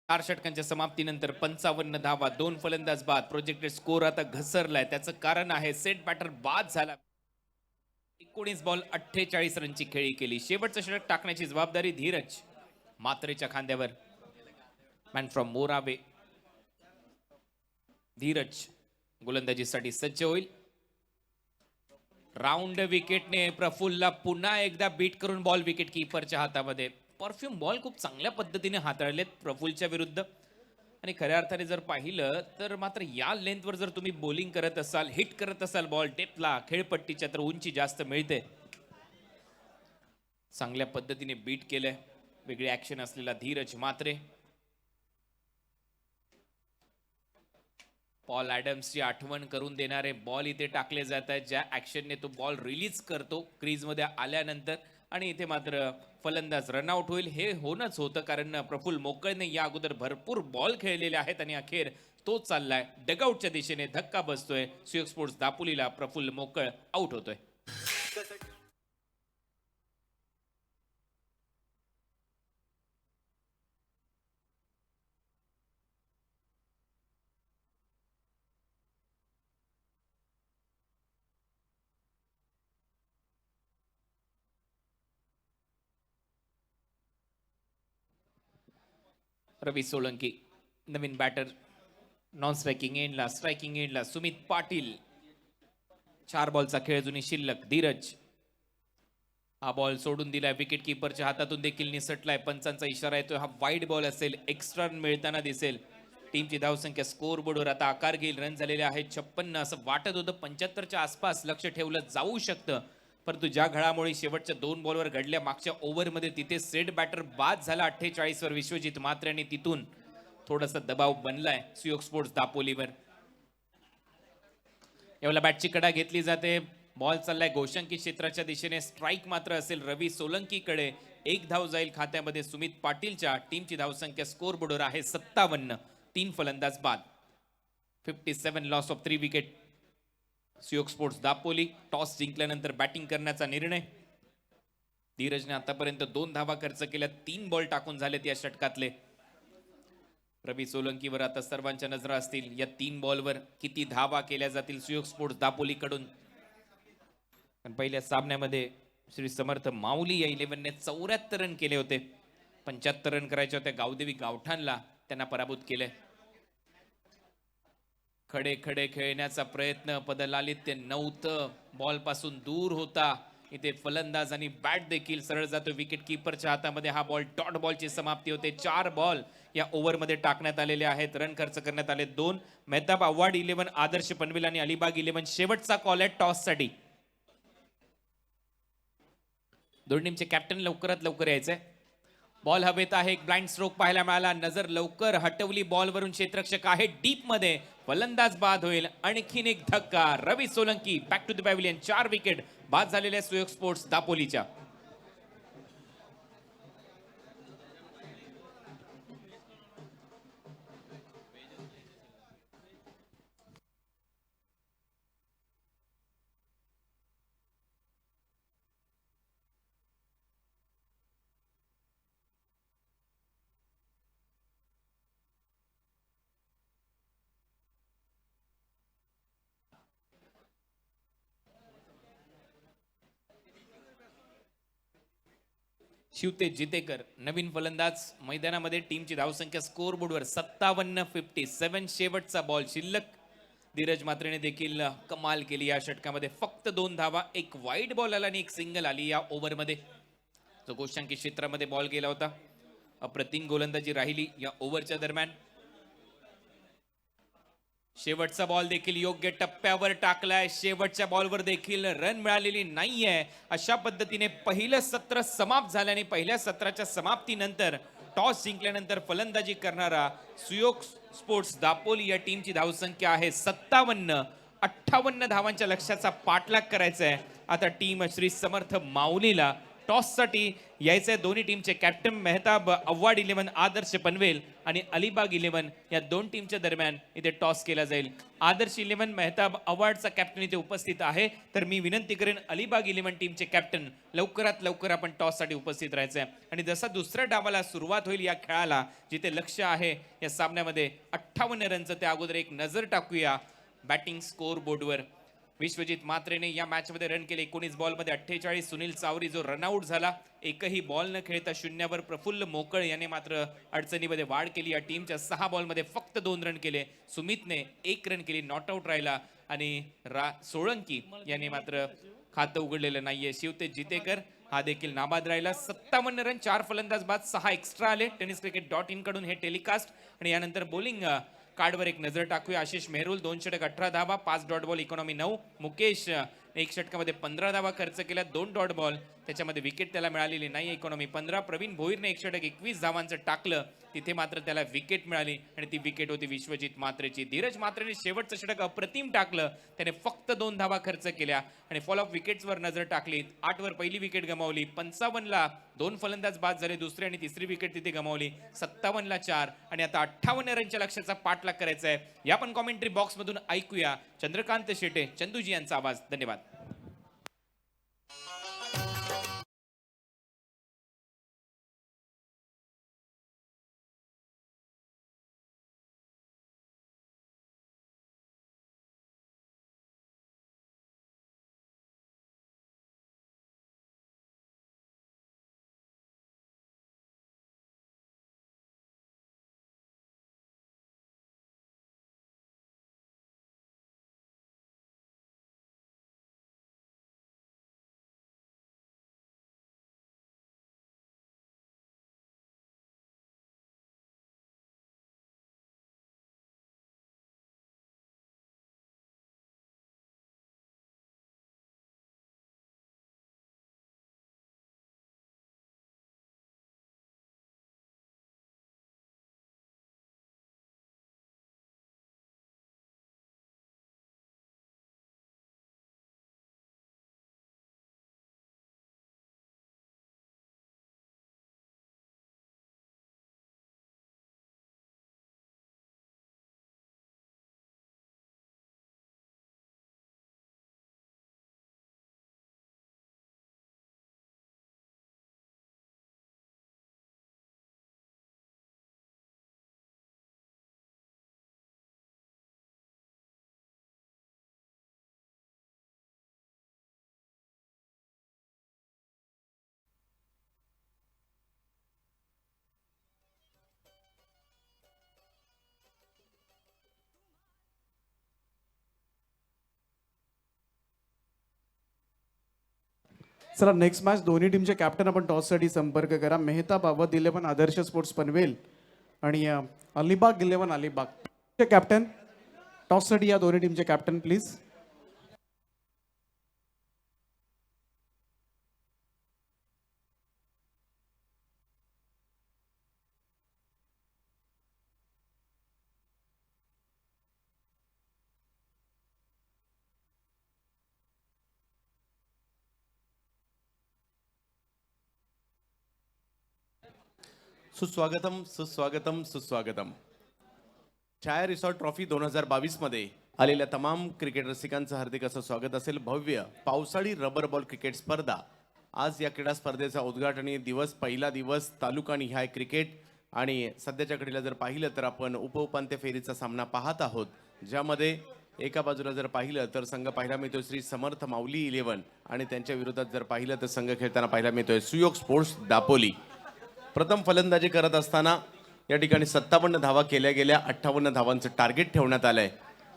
चार षटकांच्या समाप्तीनंतर 55 धावा, 2 फलंदाज बाद. प्रोजेक्टेड स्कोर आता घसरलाय. त्याचं कारण आहे सेट बॅटर बाद झाला. 19 बॉल 48 रनची खेळी केली. शेवटचं षटक टाकण्याची जबाबदारी धीरज मात्रेच्या खांद्यावर. मॅन फ्रॉम मोरावे धीरज गोलंदाजीसाठी सज्ज होईल. राऊंड विकेटने प्रफुल्लला पुन्हा एकदा बीट करून बॉल विकेट कीपरच्या हातामध्ये. परफ्यूम बॉल खूप चांगल्या पद्धतीने हाताळलेत प्रफुल्लच्या विरुद्ध. आणि खऱ्या अर्थाने जर पाहिलं तर मात्र या लेंथवर जर तुम्ही बॉलिंग करत असाल, हिट करत असाल बॉल डेपला खेळपट्टीच्या, तर उंची जास्त मिळते. चांगल्या पद्धतीने बीट केलंय वेगळी ऍक्शन असलेला धीरज मात्रे. पॉल ॲडम्सची आठवण करून देणारे बॉल इथे टाकले जात आहेत, ज्या ऍक्शनने तो बॉल रिलीज करतो क्रीजमध्ये आल्यानंतर. आणि इथे मात्र फलंदाज रनआउट होईल. हे होणंच होतं कारण प्रफुल्ल मोकळने या अगोदर भरपूर बॉल खेळलेले आहेत आणि अखेर तो चाललाय डगआउटच्या दिशेने. धक्का बसतोय सुयोग स्पोर्ट्स दापोलीला. प्रफुल्ल मोकळ आउट होतोय. रवी सोलंकी नवीन बॅटर. नॉन स्ट्रायकिंग एंडला, स्ट्रायकिंग एंडला सुमित पाटील. 4 बॉलचा खेळ जुनी शिल्लक. धीरज हा बॉल सोडून दिलाय. विकेट कीपरच्या हातातून देखील निसटलाय. पंचांचा इशारा येतोय. हा वाईड बॉल असेल. एक्स्ट्रा रन मिळताना दिसेल. टीमची धावसंख्या स्कोर बोर्डवर आता आकार घेईल. रन झालेले आहेत 56. असं वाटत होतं 75च्या आसपास लक्ष ठेवलं जाऊ शकतं, परंतु ज्या घडामोडी शेवटच्या 2 बॉलवर घडल्या मागच्या ओव्हरमध्ये, तिथे सेट बॅटर बाद झाला 48 वर विश्वजित मात्रे आणि तिथून थोडासा दबाव बनलाय सुयोग स्पोर्ट्स दापोलीवर. यावेळेला बॅटची कडा घेतली जाते. बॉल चाललाय गोशंकी क्षेत्राच्या दिशेने. स्ट्राईक मात्र असेल रवी सोलंकीकडे. 1 धाव जाईल खात्यामध्ये सुमित पाटीलच्या. टीमची धावसंख्या स्कोर बोर्डवर आहे 57. 3 फलंदाज बाद. 57 loss of 3 wicket. Suyog sports Dapoli. Toss जिंकल्यानंतर बॅटिंग करण्याचा निर्णय. धीरजने आतापर्यंत 2 धावा खर्च केल्या. 3 बॉल टाकून झालेत या षटकातले. रवी सोलंकीवर आता सर्वांच्या नजरा असतील. या 3 बॉलवर किती धावा केल्या जातील सुयोग स्पोर्ट्स दापोली कडून. पहिल्या सामन्यामध्ये श्री समर्थ माऊली या 11ने 74 रन केले होते. 75 रन करायचे होते. गावदेवी गावठाणला त्यांना पराभूत केले. खडे खडे खेळण्याचा प्रयत्न, पदलालित्य नव्हतं. बॉल पासून दूर होता. इथे फलंदाज आणि बॅट देखील सरळ जातो विकेट कीपरच्या हातामध्ये. हा बॉल डॉट बॉलची समाप्ती होते. 4 बॉल या ओव्हरमध्ये टाकण्यात आलेले आहेत. रन खर्च करण्यात आले 2. मेहताब आव्हाड 11, आदर्श पनवेल आणि अलिबाग 11. शेवटचा कॉल आहे टॉस साठी. दोन टीमचे कॅप्टन लवकरात लवकर यायचंय. बॉल हवेत आहे. एक ब्लाइंड स्ट्रोक पाहायला मिळाला. नजर लवकर हटवली बॉलवरून. क्षेत्ररक्षक आहे डीप मध्ये. फलंदाज बाद होईल. आणखीन एक धक्का. Ravi Solanki back to the pavilion. 4 wicket बाद झालेल्या सुयोग स्पोर्ट्स दापोलीच्या. शिवते जितेकर नवीन फलंदाज मैदानामध्ये. टीमची धावसंख्या स्कोर बोर्डवर 57. शेवटचा बॉल शिल्लक. धीरज मात्रेने देखील कमाल केली या षटकामध्ये. फक्त 2 धावा, 1 वाईड बॉल आला आणि 1 सिंगल आली या ओव्हरमध्ये. जो गोशांकी क्षेत्रामध्ये बॉल गेला होता. अप्रतिम गोलंदाजी राहिली या ओव्हरच्या दरम्यान. शेवटचा बॉल देखील योग्य टप्प्यावर टाकलाय. शेवटच्या बॉलवर देखील रन मिळालेली नाहीये. अशा पद्धतीने पहिलं सत्र समाप्त झाल्याने पहिल्या सत्राच्या समाप्तीनंतर टॉस जिंकल्यानंतर फलंदाजी करणारा सुयोग स्पोर्ट्स दापोली या टीमची धावसंख्या आहे 57. 58 धावांच्या लक्ष्याचा पाठलाग करायचा आहे. आता टीम श्री समर्थ माऊलीला टॉससाठी यायचंय. दोन्ही टीमचे कॅप्टन मेहताब अव्वाड 11 आदर्श पनवेल आणि अलिबाग 11 या दोन टीमच्या दरम्यान इथे टॉस केला जाईल. आदर्श 11 मेहताब अव्वाडचा कॅप्टन इथे उपस्थित आहे, तर मी विनंती करेन अलिबाग 11 टीमचे कॅप्टन लवकरात लवकर आपण टॉससाठी उपस्थित राहायचंय. आणि जसा दुसऱ्या डावाला सुरुवात होईल या खेळाला, जिथे लक्ष आहे या सामन्यामध्ये 58 रनचं, त्या अगोदर एक नजर टाकूया बॅटिंग स्कोर बोर्डवर. विश्वजित मात्रेने या मॅच मध्ये रन केले 19 बॉलमध्ये 48. सुनील चावरी जो रनआउट झाला, एकही बॉल न खेळता शून्यावर. प्रफुल्ल मोकळ याने मात्र अडचणीमध्ये वाढ केली. या टीमच्या 6 बॉलमध्ये फक्त 2 रन केले. सुमितने 1 रन केली, नॉट आउट राहिला. आणि सोळंकी याने मात्र खातं उघडलेलं नाहीये. शिवतेज जितेकर हा देखील नाबाद राहिला. 57 रन, 4 फलंदाज बाद, 6 एक्स्ट्रा आले. tenniscricket.in कडून हे टेलिकास्ट. आणि यानंतर बॉलिंग कार्डवर एक नजर टाकूया. आशिष मेहरुल 2 षटक 18 धावा, 5 डॉट बॉल, इकॉनॉमी 9. मुकेश 1 षटकामध्ये 15 धावा खर्च केल्या, 2 डॉट बॉल, त्याच्यामध्ये विकेट त्याला मिळालेली नाही, इकॉनॉमी 15. प्रवीण भोईरने 1 षटक 21 धावांचं टाकलं, तिथे मात्र त्याला विकेट मिळाली आणि ती विकेट होती विश्वजित मात्रेची. धीरज मात्रेने शेवटचं षटक अप्रतिम टाकलं, त्याने फक्त 2 धावा खर्च केल्या. आणि फॉलोअप विकेट्सवर नजर टाकली, 8 वर पहिली विकेट गमावली, 55 ला 2 फलंदाज बाद झाले, दुसरी आणि तिसरी विकेट तिथे गमावली, 57 ला 4. आणि आता 58 रनच्या लक्ष्याचा पाठलाग करायचा आहे. या पण कॉमेंट्री बॉक्स मधून ऐकूया चंद्रकांत शेटे, चंदूजी यांचा आवाज. धन्यवाद. चला नेक्स्ट मॅच दोन्ही टीमचे कॅप्टन आपण टॉससाठी संपर्क करा. मेहताब अवध 11 आदर्श स्पोर्ट्स पनवेल आणि अलिबाग 11 अलिबाग. कॅप्टन टॉससाठी या दोन्ही टीमचे कॅप्टन प्लीज. सुस्वागतम सुस्वागतम सुस्वागतम. छाया रिसॉर्ट ट्रॉफी 2022 मध्ये आलेल्या तमाम क्रिकेट रसिकांचं हार्दिक असं स्वागत असेल. भव्य पावसाळी रबर बॉल क्रिकेट स्पर्धा आज या क्रीडा स्पर्धेचा उद्घाटनी दिवस, पहिला दिवस तालुका निहाय क्रिकेट. आणि सध्याच्या घडीला जर पाहिलं तर आपण उपउपांत्य फेरीचा सामना पाहत आहोत, ज्यामध्ये एका बाजूला जर पाहिलं तर संघ पाहायला मिळतोय श्री समर्थ माऊली 11 आणि त्यांच्या विरोधात जर पाहिलं तर संघ खेळताना पाहायला मिळतोय सुयोग स्पोर्ट्स दापोली. प्रथम फलंदाजी करत असताना या ठिकाणी 57 धावा केल्या गेल्या, 58 धावांचं टार्गेट ठेवण्यात आलंय.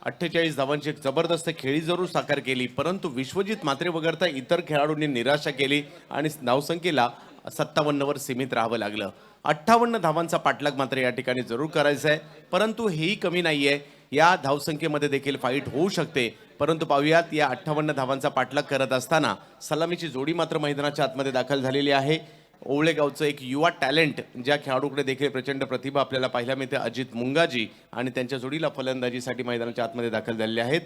48 धावांची एक जबरदस्त खेळी जरूर साकार केली, परंतु विश्वजित मात्रे वगळता इतर खेळाडूंनी निराशा केली आणि धावसंख्येला 57 वर सीमित राहावं लागलं. 58 धावांचा पाठलाग मात्र या ठिकाणी जरूर करायचा आहे, परंतु हेही कमी नाहीये. या धावसंख्येमध्ये देखील फाईट होऊ शकते. परंतु पाहूयात या 58 धावांचा पाठलाग करत असताना सलामीची जोडी मात्र मैदानाच्या आतमध्ये दाखल झालेली आहे. ओवळे गावचं एक युवा टॅलेंट, ज्या खेळाडूकडे देखील प्रचंड प्रतिभा आपल्याला पाहायला मिळते, अजित मुंगाजी, आणि त्यांच्या जोडीला फलंदाजीसाठी मैदानाच्या आतमध्ये दाखल झालेले आहेत.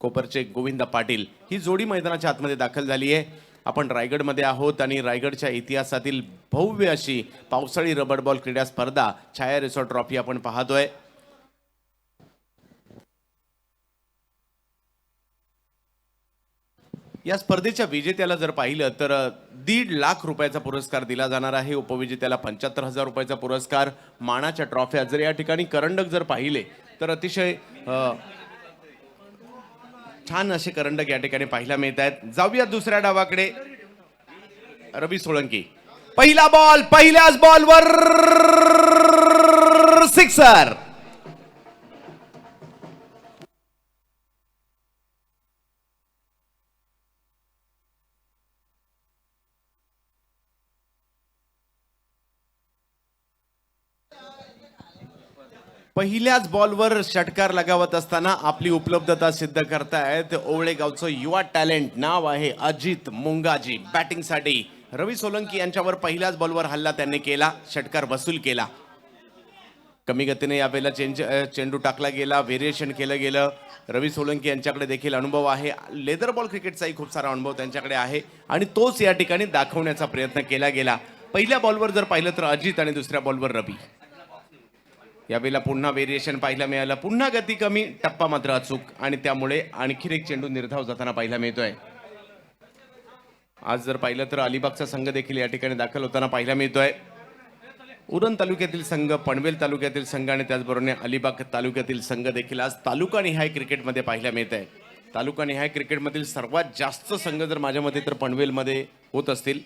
कोपरचे गोविंद पाटील ही जोडी मैदानाच्या आतमध्ये दाखल झाली आहे. आपण रायगडमध्ये आहोत आणि रायगडच्या इतिहासातील भव्य अशी पावसाळी रबर बॉल क्रीडा स्पर्धा छाया रिसॉर्ट ट्रॉफी आपण पाहतोय. या स्पर्धेच्या विजेत्याला जर पाहिलं तर 1.5 लाख रुपयाचा पुरस्कार दिला जाणार आहे. उपविजेत्याला 75,000 रुपयाचा पुरस्कार. मानाच्या ट्रॉफ्या जर या ठिकाणी करंडक जर पाहिले तर अतिशय छान असे करंडक या ठिकाणी पाहायला मिळत आहेत. जाऊया दुसऱ्या डावाकडे. रवी सोळंकी पहिला बॉल, पहिल्याच बॉलवर सिक्सर. पहिल्याच बॉलवर षटकार लगावत असताना आपली उपलब्धता सिद्ध करतायत ओवळे गावचं युवा टॅलेंट. नाव आहे अजित मुंगाजी. बॅटिंगसाठी रवी सोलंकी यांच्यावर पहिल्याच बॉलवर हल्ला त्यांनी केला, षटकार वसूल केला. कमी गतीने यावेळेला चेंडू टाकला गेला, व्हेरिएशन केलं गेलं. रवी सोलंकी यांच्याकडे देखील अनुभव आहे. लेदर बॉल क्रिकेटचाही खूप सारा अनुभव त्यांच्याकडे आहे आणि तोच या ठिकाणी दाखवण्याचा प्रयत्न केला गेला. पहिल्या बॉलवर जर पाहिलं तर अजित आणि दुसऱ्या बॉलवर रवी. यावेळेला पुन्हा व्हेरिएशन पाहायला मिळालं. पुन्हा गती कमी, टप्पा मात्र अचूक आणि त्यामुळे आणखी एक चेंडू निर्धाव जाताना पाहायला मिळतोय. आज जर पाहिलं तर अलिबागचा संघ देखील या ठिकाणी दाखल होताना पाहायला मिळतोय. उरण तालुक्यातील संघ, पनवेल तालुक्यातील संघ आणि त्याचबरोबर अलिबाग तालुक्यातील संघ देखील आज तालुका निहाय क्रिकेटमध्ये पाहायला मिळत आहे. तालुका निहाय क्रिकेटमधील सर्वात जास्त संघ जर माझ्या मते तर पनवेलमध्ये होत असतील.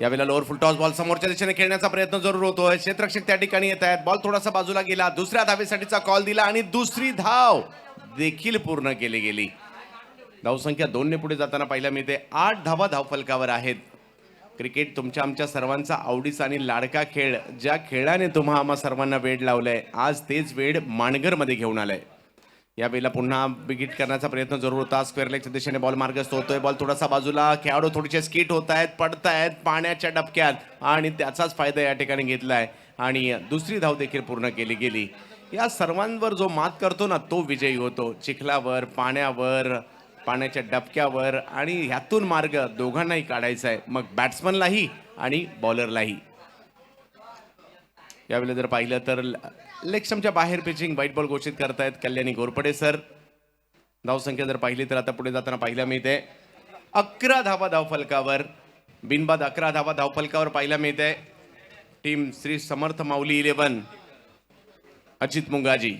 यावेळेला लोअर फुल टॉस बॉल समोरच्या दिशेने खेळण्याचा प्रयत्न जरूर होतोय. क्षेत्ररक्षक त्या ठिकाणी येत आहेत. बॉल थोडासा बाजूला गेला. दुसऱ्या धावेसाठीचा कॉल दिला आणि दुसरी धाव देखील पूर्ण केली गेली. धावसंख्या 2 ने पुढे जाताना पाहायला मिळते. 8 धावा धावफलकावर आहेत. क्रिकेट तुमच्या आमच्या सर्वांचा आवडीचा आणि लाडका खेळ, ज्या खेळाने तुम्हा आम्हा सर्वांना वेड लावलाय, आज तेच वेड माणगरमध्ये घेऊन आलंय. यावेळेला पुन्हा बिगिट करण्याचा प्रयत्न जरूर होता. स्क्वेअर लेगच्या दिशेने बॉल मार्गस्थ होतोय. बॉल थोडासा बाजूला. खेळाडू थोडेसे स्किट होत आहेत, पडतायत पाण्याच्या डबक्यात आणि त्याचाच फायदा या ठिकाणी घेतलाय आणि दुसरी धाव देखील पूर्ण केली गेली. या सर्वांवर जो मात करतो ना तो विजयी होतो. चिखलावर, पाण्यावर, पाण्याच्या डबक्यावर आणि ह्यातून मार्ग दोघांनाही काढायचा आहे, मग बॅट्समनलाही आणि बॉलरलाही. यावेळेला जर पाहिलं तर लेगस्टम्पच्या बाहेर पिचिंग व्हाईट बॉल घोषित करतायत कल्याणी घोरपडे सर. धावसंख्या जर पाहिली तर आता पुढे जाताना पाहायला मिळते 11 धावा धावफलकावर. बिनबाद 11 धावा धावफलकावर पाहायला मिळते. टीम श्री समर्थ माऊली 11 अजित मुंगाजी.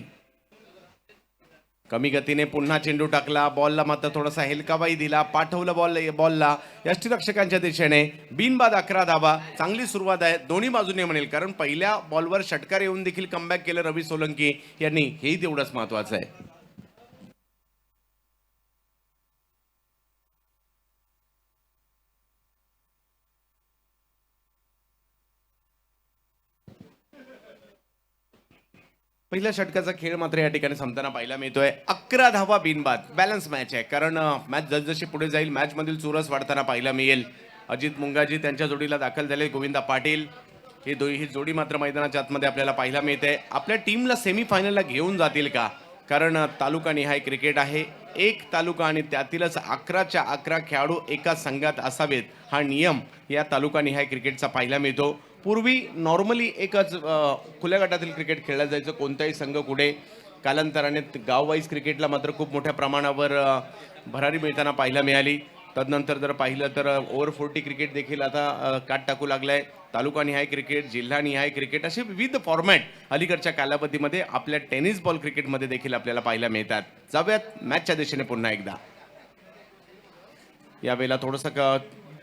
कमी गतीने पुन्हा चेंडू टाकला. बॉलला मात्र थोडासा हेलकावाही दिला. पाठवलं बॉलला यष्टीरक्षकांच्या दिशेने. बिनबाद 11 धावा. चांगली सुरुवात आहे दोन्ही बाजूने म्हणेल, कारण पहिल्या बॉलवर षटकार येऊन देखील कमबॅक केलं रवी सोलंकी यांनी, हेही तेवढंच महत्वाचं आहे. पहिल्या षटकाचा खेळ मात्र या ठिकाणी संपताना पाहायला मिळतोय. 11 धावा बिनबाद. बॅलन्स मॅच आहे, कारण मॅच जसजशी पुढे जाईल मॅच मधील चुरस वाढताना पाहायला मिळेल. अजित मुंगाजी त्यांच्या जोडीला दाखल झाले गोविंदा पाटील. ही जोडी मात्र मैदानाच्या आतमध्ये आपल्याला पाहायला मिळते. आपल्या टीमला सेमीफायनलला घेऊन जातील का, कारण तालुका निहाय क्रिकेट आहे. एक तालुका आणि त्यातीलच 11च्या 11 खेळाडू एका संघात असावेत, हा नियम या तालुका निहाय क्रिकेटचा पाहायला मिळतो. पूर्वी नॉर्मली एकच खुल्या गटातील क्रिकेट खेळलं जायचं, कोणताही संघ कुठे. कालांतराने गाव वाईज क्रिकेटला मात्र खूप मोठ्या प्रमाणावर भरारी मिळताना पाहायला मिळाली. तदनंतर जर पाहिलं तर ओव्हर 40 क्रिकेट देखील आता काट टाकू लागलाय. तालुका निहाय क्रिकेट, जिल्हा निहाय क्रिकेट असे विविध फॉर्मॅट अलीकडच्या कालावधीमध्ये आपल्या टेनिस बॉल क्रिकेटमध्ये देखील आपल्याला पाहायला मिळतात. जाऊयात मॅचच्या दिशेने पुन्हा एकदा. यावेळेला थोडंसं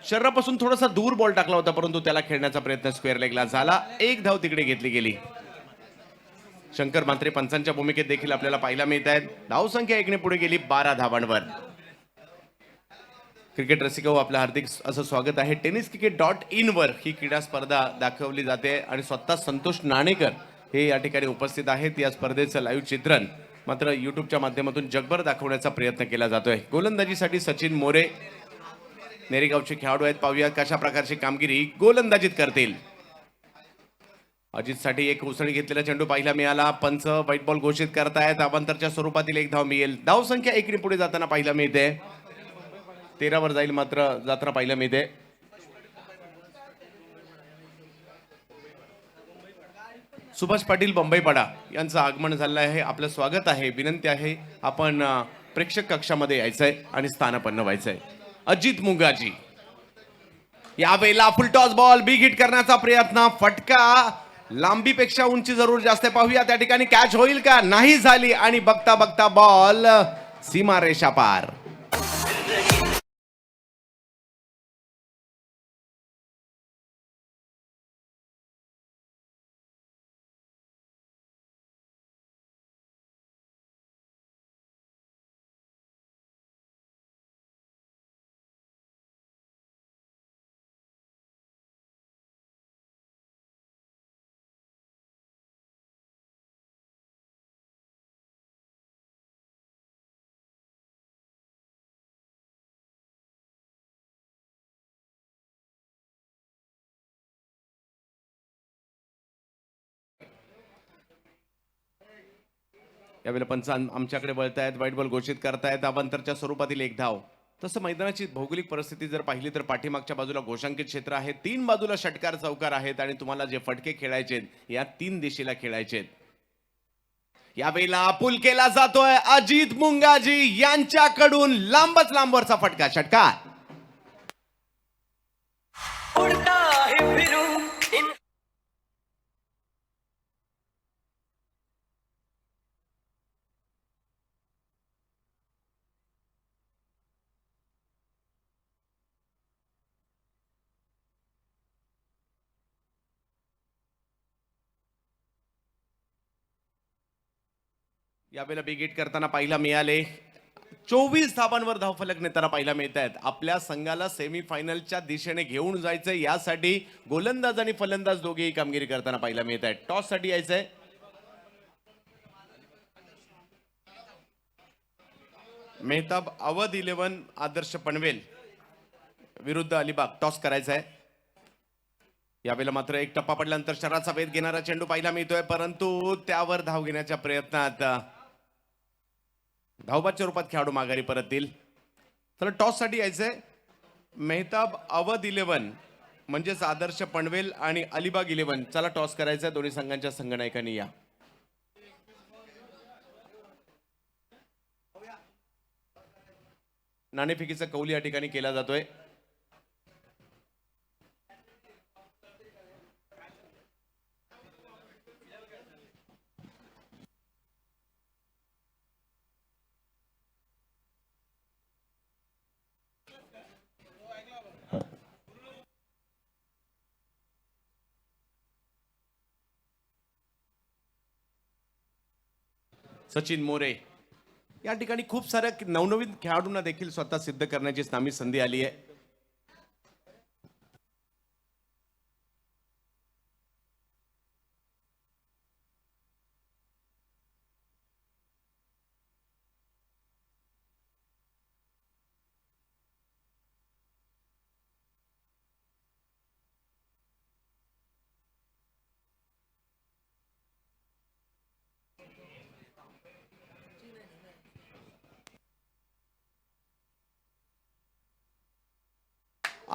शरीरापासून थोडासा दूर बॉल टाकला होता, परंतु त्याला खेळण्याचा प्रयत्न स्क्वेअर लेगला झाला. एक धाव तिकडे घेतली गेली. शंकर मात्रे पंचांच्या भूमिकेत देखील आपल्याला पाहायला मिळत आहेत. धावसंख्या 1 ने पुढे गेली 12 धावांवर. क्रिकेट रसिक आपलं हार्दिक असं स्वागत आहे. tenniscricket.in वर ही क्रीडा स्पर्धा दाखवली जाते आणि स्वतः संतोष नाणेकर हे या ठिकाणी उपस्थित आहेत. या स्पर्धेचं लाईव्ह चित्रण मात्र युट्यूबच्या माध्यमातून जगभर दाखवण्याचा प्रयत्न केला जातोय. गोलंदाजीसाठी सचिन मोरे नेरेगावचे खेळाडू आहेत. पाहूया कशा प्रकारची कामगिरी गोलंदाजीत करतील. अजितसाठी एक उसळी घेतलेला चेंडू पाहिला मिळाला. पंच व्हाईट बॉल घोषित करतायत. अवांतरच्या स्वरूपातील एक धाव मिळेल. धाव संख्या 1 ने पुढे जाताना पाहायला मिळते. 13 वर जाईल मात्र जाताना पाहायला मिळते. सुभाष पाटील बंबईपाडा यांचं आगमन झालं आहे. आपलं स्वागत आहे. विनंती आहे आपण प्रेक्षक कक्षामध्ये यायचंय आणि स्थानापन्न व्हायचंय. अजित मुंगाजी यावेळेला फुल टॉस बॉल बिग हिट करण्याचा प्रयत्न. फटका लांबीपेक्षा उंची जरूर जास्त आहे. पाहूया त्या ठिकाणी कॅच होईल का. नाही झाली आणि बघता बघता बॉल सीमारेषा पार. यावेळेला पंच आमच्याकडे वळतायत. व्हाईट बॉल घोषित करतायत. अवांतरच्या स्वरूपातील एक धाव. तसं मैदानाची भौगोलिक परिस्थिती जर पाहिली तर पाठीमागच्या बाजूला घोषांकित क्षेत्र आहे. 3 बाजूला षटकार चौकार आहेत आणि तुम्हाला जे फटके खेळायचे या 3 दिशेला खेळायचे. यावेळेला पूल केला जातोय. अजित मुंगाजी यांच्याकडून लांबच लांबवरचा फटका. षटकार यावेळेला बिग हिट करताना पाहायला मिळाले. 24 धावांवर धावफलक नेताना पाहायला मिळत आहेत. आपल्या संघाला सेमीफायनलच्या दिशेने घेऊन जायचंय. यासाठी गोलंदाज आणि फलंदाज दोघेही कामगिरी करताना पाहायला मिळत आहेत. टॉस साठी यायचंय. मेहताब अवध 11 आदर्श पनवेल विरुद्ध अलिबाग. टॉस करायचा आहे. यावेळेला मात्र एक टप्पा पडल्यानंतर शराचा वेध घेणारा चेंडू पाहायला मिळतोय. परंतु त्यावर धाव घेण्याच्या प्रयत्नात धावबादच्या रूपात खेळाडू माघारी परततील. तर टॉस साठी यायचंय. मेहताब अवध 11 म्हणजेच आदर्श पनवेल आणि अलिबाग 11. चला टॉस करायचा. दोन्ही संघांच्या संघनायकांनी या. नाणेफेकीचा कौल या ठिकाणी केला जातोय. सचिन मोरे या ठिकाणी खूप साऱ्या नवनवीन खेळाडूंना देखील स्वतः सिद्ध करण्याची नामी संधी आली आहे.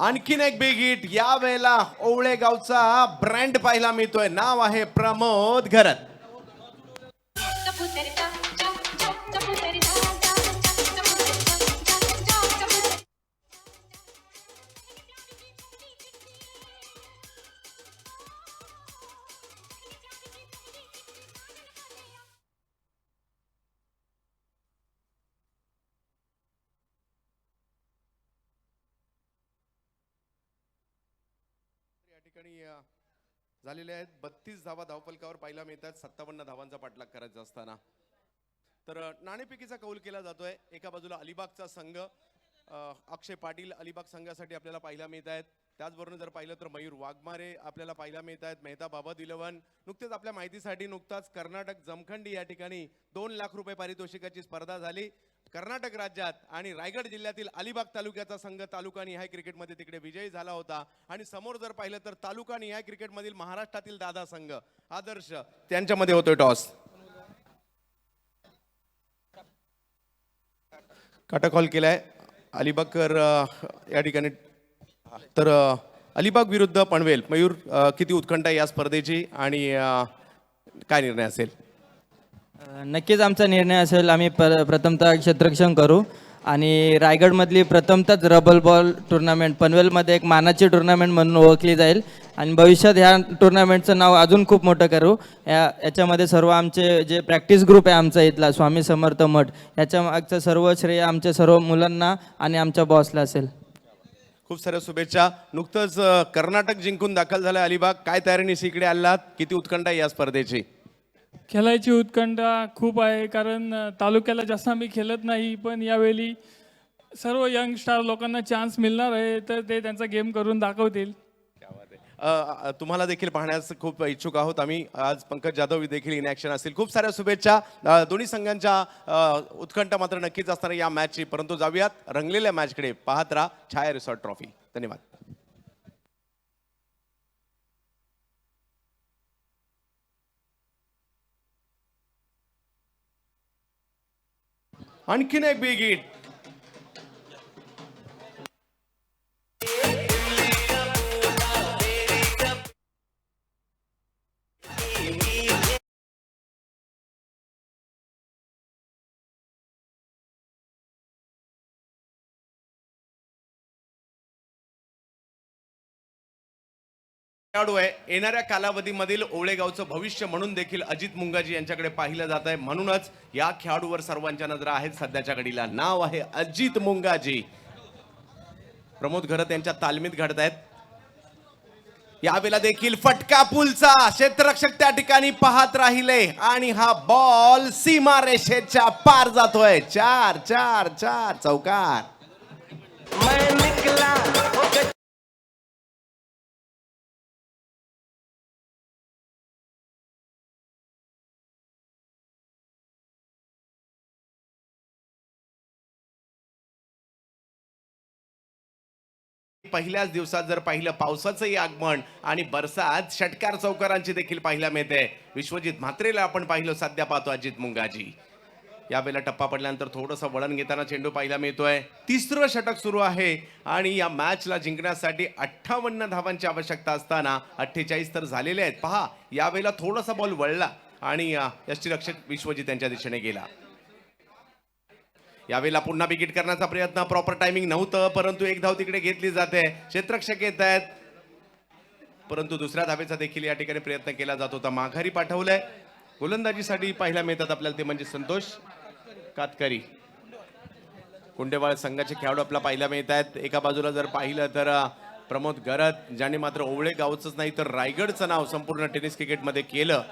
आणखीन एक बिग हिट. या वेळेला ओवळे गावचा ब्रँड पाहायला मिळतोय. नाव आहे प्रमोद घरत. झालेले आहेत 32 धावा धावफलकावर पाहायला मिळतात. 57 धावांचा पाठलाग करायचा असताना तर नाणेफेकीचा कौल केला जातोय. एका बाजूला अलिबागचा संघ अक्षय पाटील अलिबाग संघासाठी आपल्याला पाहायला मिळत आहेत. त्याचबरोबर जर पाहिलं तर मयूर वाघमारे आपल्याला पाहायला मिळत आहेत. मेहताब अवध 11. नुकतेच आपल्या माहितीसाठी नुकताच कर्नाटक जमखंडी या ठिकाणी 2 लाख रुपये पारितोषिकाची स्पर्धा झाली. कर्नाटक राज्यात आणि रायगड जिल्ह्यातील अलिबाग तालुक्याचा संघ तालुका निहाय क्रिकेटमध्ये तिकडे विजयी झाला होता. आणि समोर जर पाहिलं तर तालुका निहाय क्रिकेटमधील महाराष्ट्रातील दादा संघ आदर्श त्यांच्यामध्ये होतोय टॉस. काटा कॉल केलाय अलिबागकर या ठिकाणी. तर अलिबाग विरुद्ध पनवेल. मयूर, किती उत्कंठा आहे या स्पर्धेची आणि काय निर्णय असेल? नक्कीच आमचा निर्णय असेल आम्ही प्रथमतः क्षेत्ररक्षण करू आणि रायगडमधली प्रथमतःच रबल बॉल टुर्नामेंट पनवेलमध्ये एक मानाची टुर्नामेंट म्हणून ओळखली जाईल आणि भविष्यात ह्या टुर्नामेंटचं नाव अजून खूप मोठं करू. याच्यामध्ये सर्व आमचे जे प्रॅक्टिस ग्रुप आहे आमचा इथला स्वामी समर्थ मठ याच्या मागचं सर्व श्रेय आमच्या सर्व मुलांना आणि आमच्या बॉसला असेल. खूप साऱ्या शुभेच्छा. नुकतंच कर्नाटक जिंकून दाखल झालं अलिबाग. काय तयारीने इकडे आलात? किती उत्कंठा आहे या स्पर्धेची? खेळायची उत्कंठा खूप आहे कारण तालुक्याला जास्त आम्ही खेळत नाही, पण यावेळी सर्व यंग स्टार लोकांना चान्स मिळणार आहे तर ते त्यांचा गेम करून दाखवतील. तुम्हाला देखील पाहण्यास खूप इच्छुक आहोत आम्ही. आज पंकज जाधव देखील इन ॲक्शन असतील. खूप साऱ्या शुभेच्छा. दोन्ही संघांच्या उत्कंठा मात्र नक्कीच असणार या मॅचची. परंतु जाऊयात रंगलेल्या मॅचकडे. पाहत राहा छाया रिसॉर्ट ट्रॉफी. धन्यवाद. आणखीन एक बिग हिट. खेळाडू आहे. येणाऱ्या कालावधीमधील ओळेगावचं भविष्य म्हणून देखील अजित मुंगाजी यांच्याकडे पाहिलं जात आहे. म्हणूनच या खेळाडूवर सर्वांच्या नजरा आहेत सध्याच्या घडीला. नाव आहे अजित मुंगाजी. प्रमोद घरत यांच्या तालमीत घडतायत. यावेळेला देखील फटका पुलचा. क्षेत्ररक्षक त्या ठिकाणी पाहत राहिले आणि हा बॉल सीमारेषेच्या पार जातोय. 4-4-4 चौकार. पहिल्याच दिवसात जर पाहिलं पावसाचंही आगमन आणि बरसात षटकार चौकारांची देखील पाहायला मिळते. विश्वजित म्हात्रेला आपण पाहिलं, सध्या पाहतो अजित मुंगाजी. यावेळेला टप्पा पडल्यानंतर थोडंसं वळण घेताना चेंडू पाहायला मिळतोय. तिसरं षटक सुरू आहे आणि या मॅचला जिंकण्यासाठी 58 धावांची आवश्यकता असताना 48 तर झालेले आहेत. पहा यावेळेला थोडासा बॉल वळला आणि यष्टीरक्षक विश्वजित यांच्या दिशेने गेला. यावेळेला पुन्हा विकेट करण्याचा प्रयत्न. प्रॉपर टायमिंग नव्हतं परंतु एक धाव तिकडे घेतली जाते. क्षेत्ररक्षक येत आहेत परंतु दुसऱ्या धावेचा देखील या ठिकाणी प्रयत्न केला जात होता. माघारी पाठवलंय. गोलंदाजीसाठी पाहायला मिळतात आपल्याला ते म्हणजे संतोष कातकरी. कुंडेवाळ संघाचे खेळाडू आपल्याला पाहायला मिळत आहेत. एका बाजूला जर पाहिलं तर प्रमोद गरत, ज्याने मात्र ओवळे गावचंच नाही तर रायगडचं नाव संपूर्ण टेनिस क्रिकेटमध्ये केलं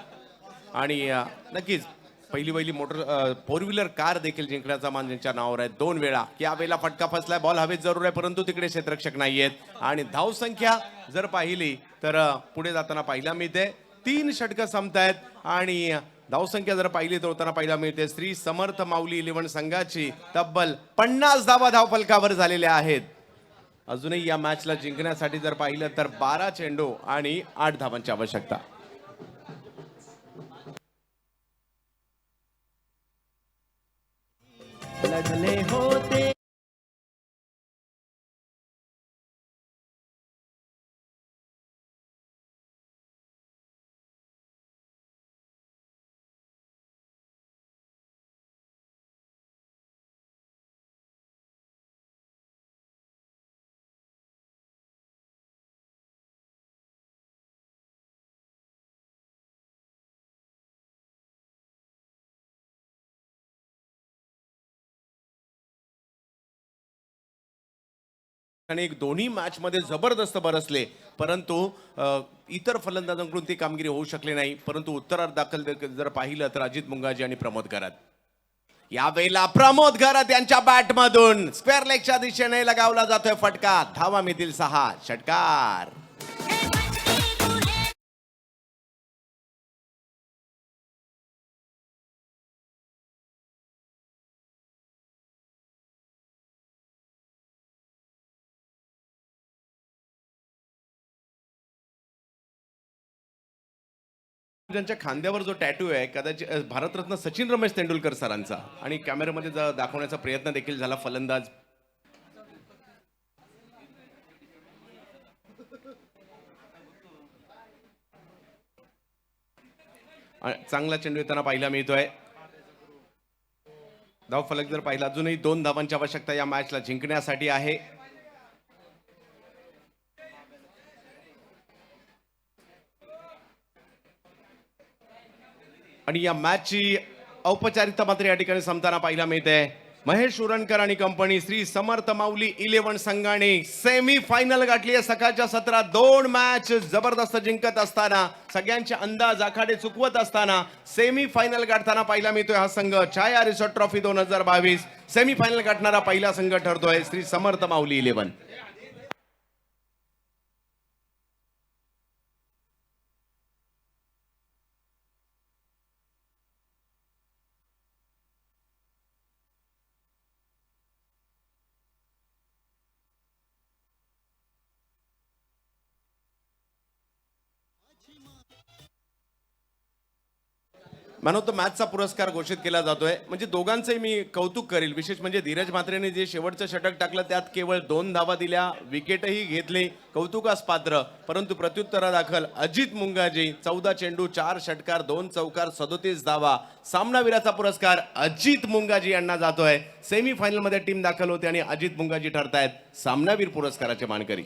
आणि नक्कीच पहिली मोटर 4 व्हीलर कार देखील जिंकण्याचा मान ज्यांच्या नावावर आहे 2 वेळा. यावेळेला फटका फसलाय. बॉल हवेत जरूर आहे परंतु तिकडे क्षेत्ररक्षक नाहीयेत आणि धाव संख्या जर पाहिली तर पुढे जाताना पाहायला मिळते. 3 षटकं संपतायत आणि धावसंख्या जर पाहिली तर होताना पाहायला मिळते श्री समर्थ माऊली 11 संघाची तब्बल 50 धावा धावफलकावर झालेल्या आहेत. अजूनही या मॅचला जिंकण्यासाठी जर पाहिलं तर 12 चेंडू आणि 8 धावांची आवश्यकता. लढले होते आणि एक दोन्ही मॅच मध्ये जबरदस्त बरसले परंतु इतर फलंदाजांकडून ती कामगिरी होऊ शकली नाही. परंतु उत्तरार्ध दाखल जर पाहिलं तर अजित मुंगाजी आणि प्रमोद घरात. यावेळेला प्रमोद घरात यांच्या बॅटमधून स्क्वेअर लेगच्या दिशेने लगावला जातोय फटका. धावा मिळतील 6. षटकार. ज्यांच्या खांद्यावर जो टॅटू आहे कदाचित भारतरत्न सचिन रमेश तेंडुलकर सरांचा आणि कॅमेऱ्यामध्ये दाखवण्याचा प्रयत्न देखील झाला फलंदाज चांगला चेंडू येताना पाहायला मिळतोय. धाव फलक जर पाहिला अजूनही 2 धावांची आवश्यकता या मॅचला जिंकण्यासाठी आहे. आणि या मॅचची औपचारिकता मात्र या ठिकाणी संपताना पाहायला मिळते. महेश उरणकर आणि कंपनी श्री समर्थ माऊली 11 संघाने सेमी फायनल गाठली आहे. सकाळच्या सत्रात 2 मॅच जबरदस्त जिंकत असताना सगळ्यांचे अंदाज आखाडे चुकवत असताना सेमी फायनल गाठताना पाहायला मिळतोय हा संघ. छाया रिसॉर्ट ट्रॉफी 2022 सेमी फायनल गाठणारा पहिला संघ ठरतोय श्री समर्थ माऊली 11. मॅन ऑफ द मॅचचा पुरस्कार घोषित केला जातोय. म्हणजे दोघांचंही मी कौतुक करेल. विशेष म्हणजे धीरज म्हात्रेने जे शेवटचं षटक टाकलं त्यात केवळ 2 धावा दिल्या, विकेटही घेतली, कौतुकास पात्र. परंतु प्रत्युत्तरादाखल अजित मुंगाजी 14 चेंडू 4 षटकार 2 चौकार 37 धावा. सामनावीराचा पुरस्कार अजित मुंगाजी यांना जातोय. सेमी फायनल मध्ये टीम दाखल होते आणि अजित मुंगाजी ठरतायत सामनावीर पुरस्काराचे मानकरी.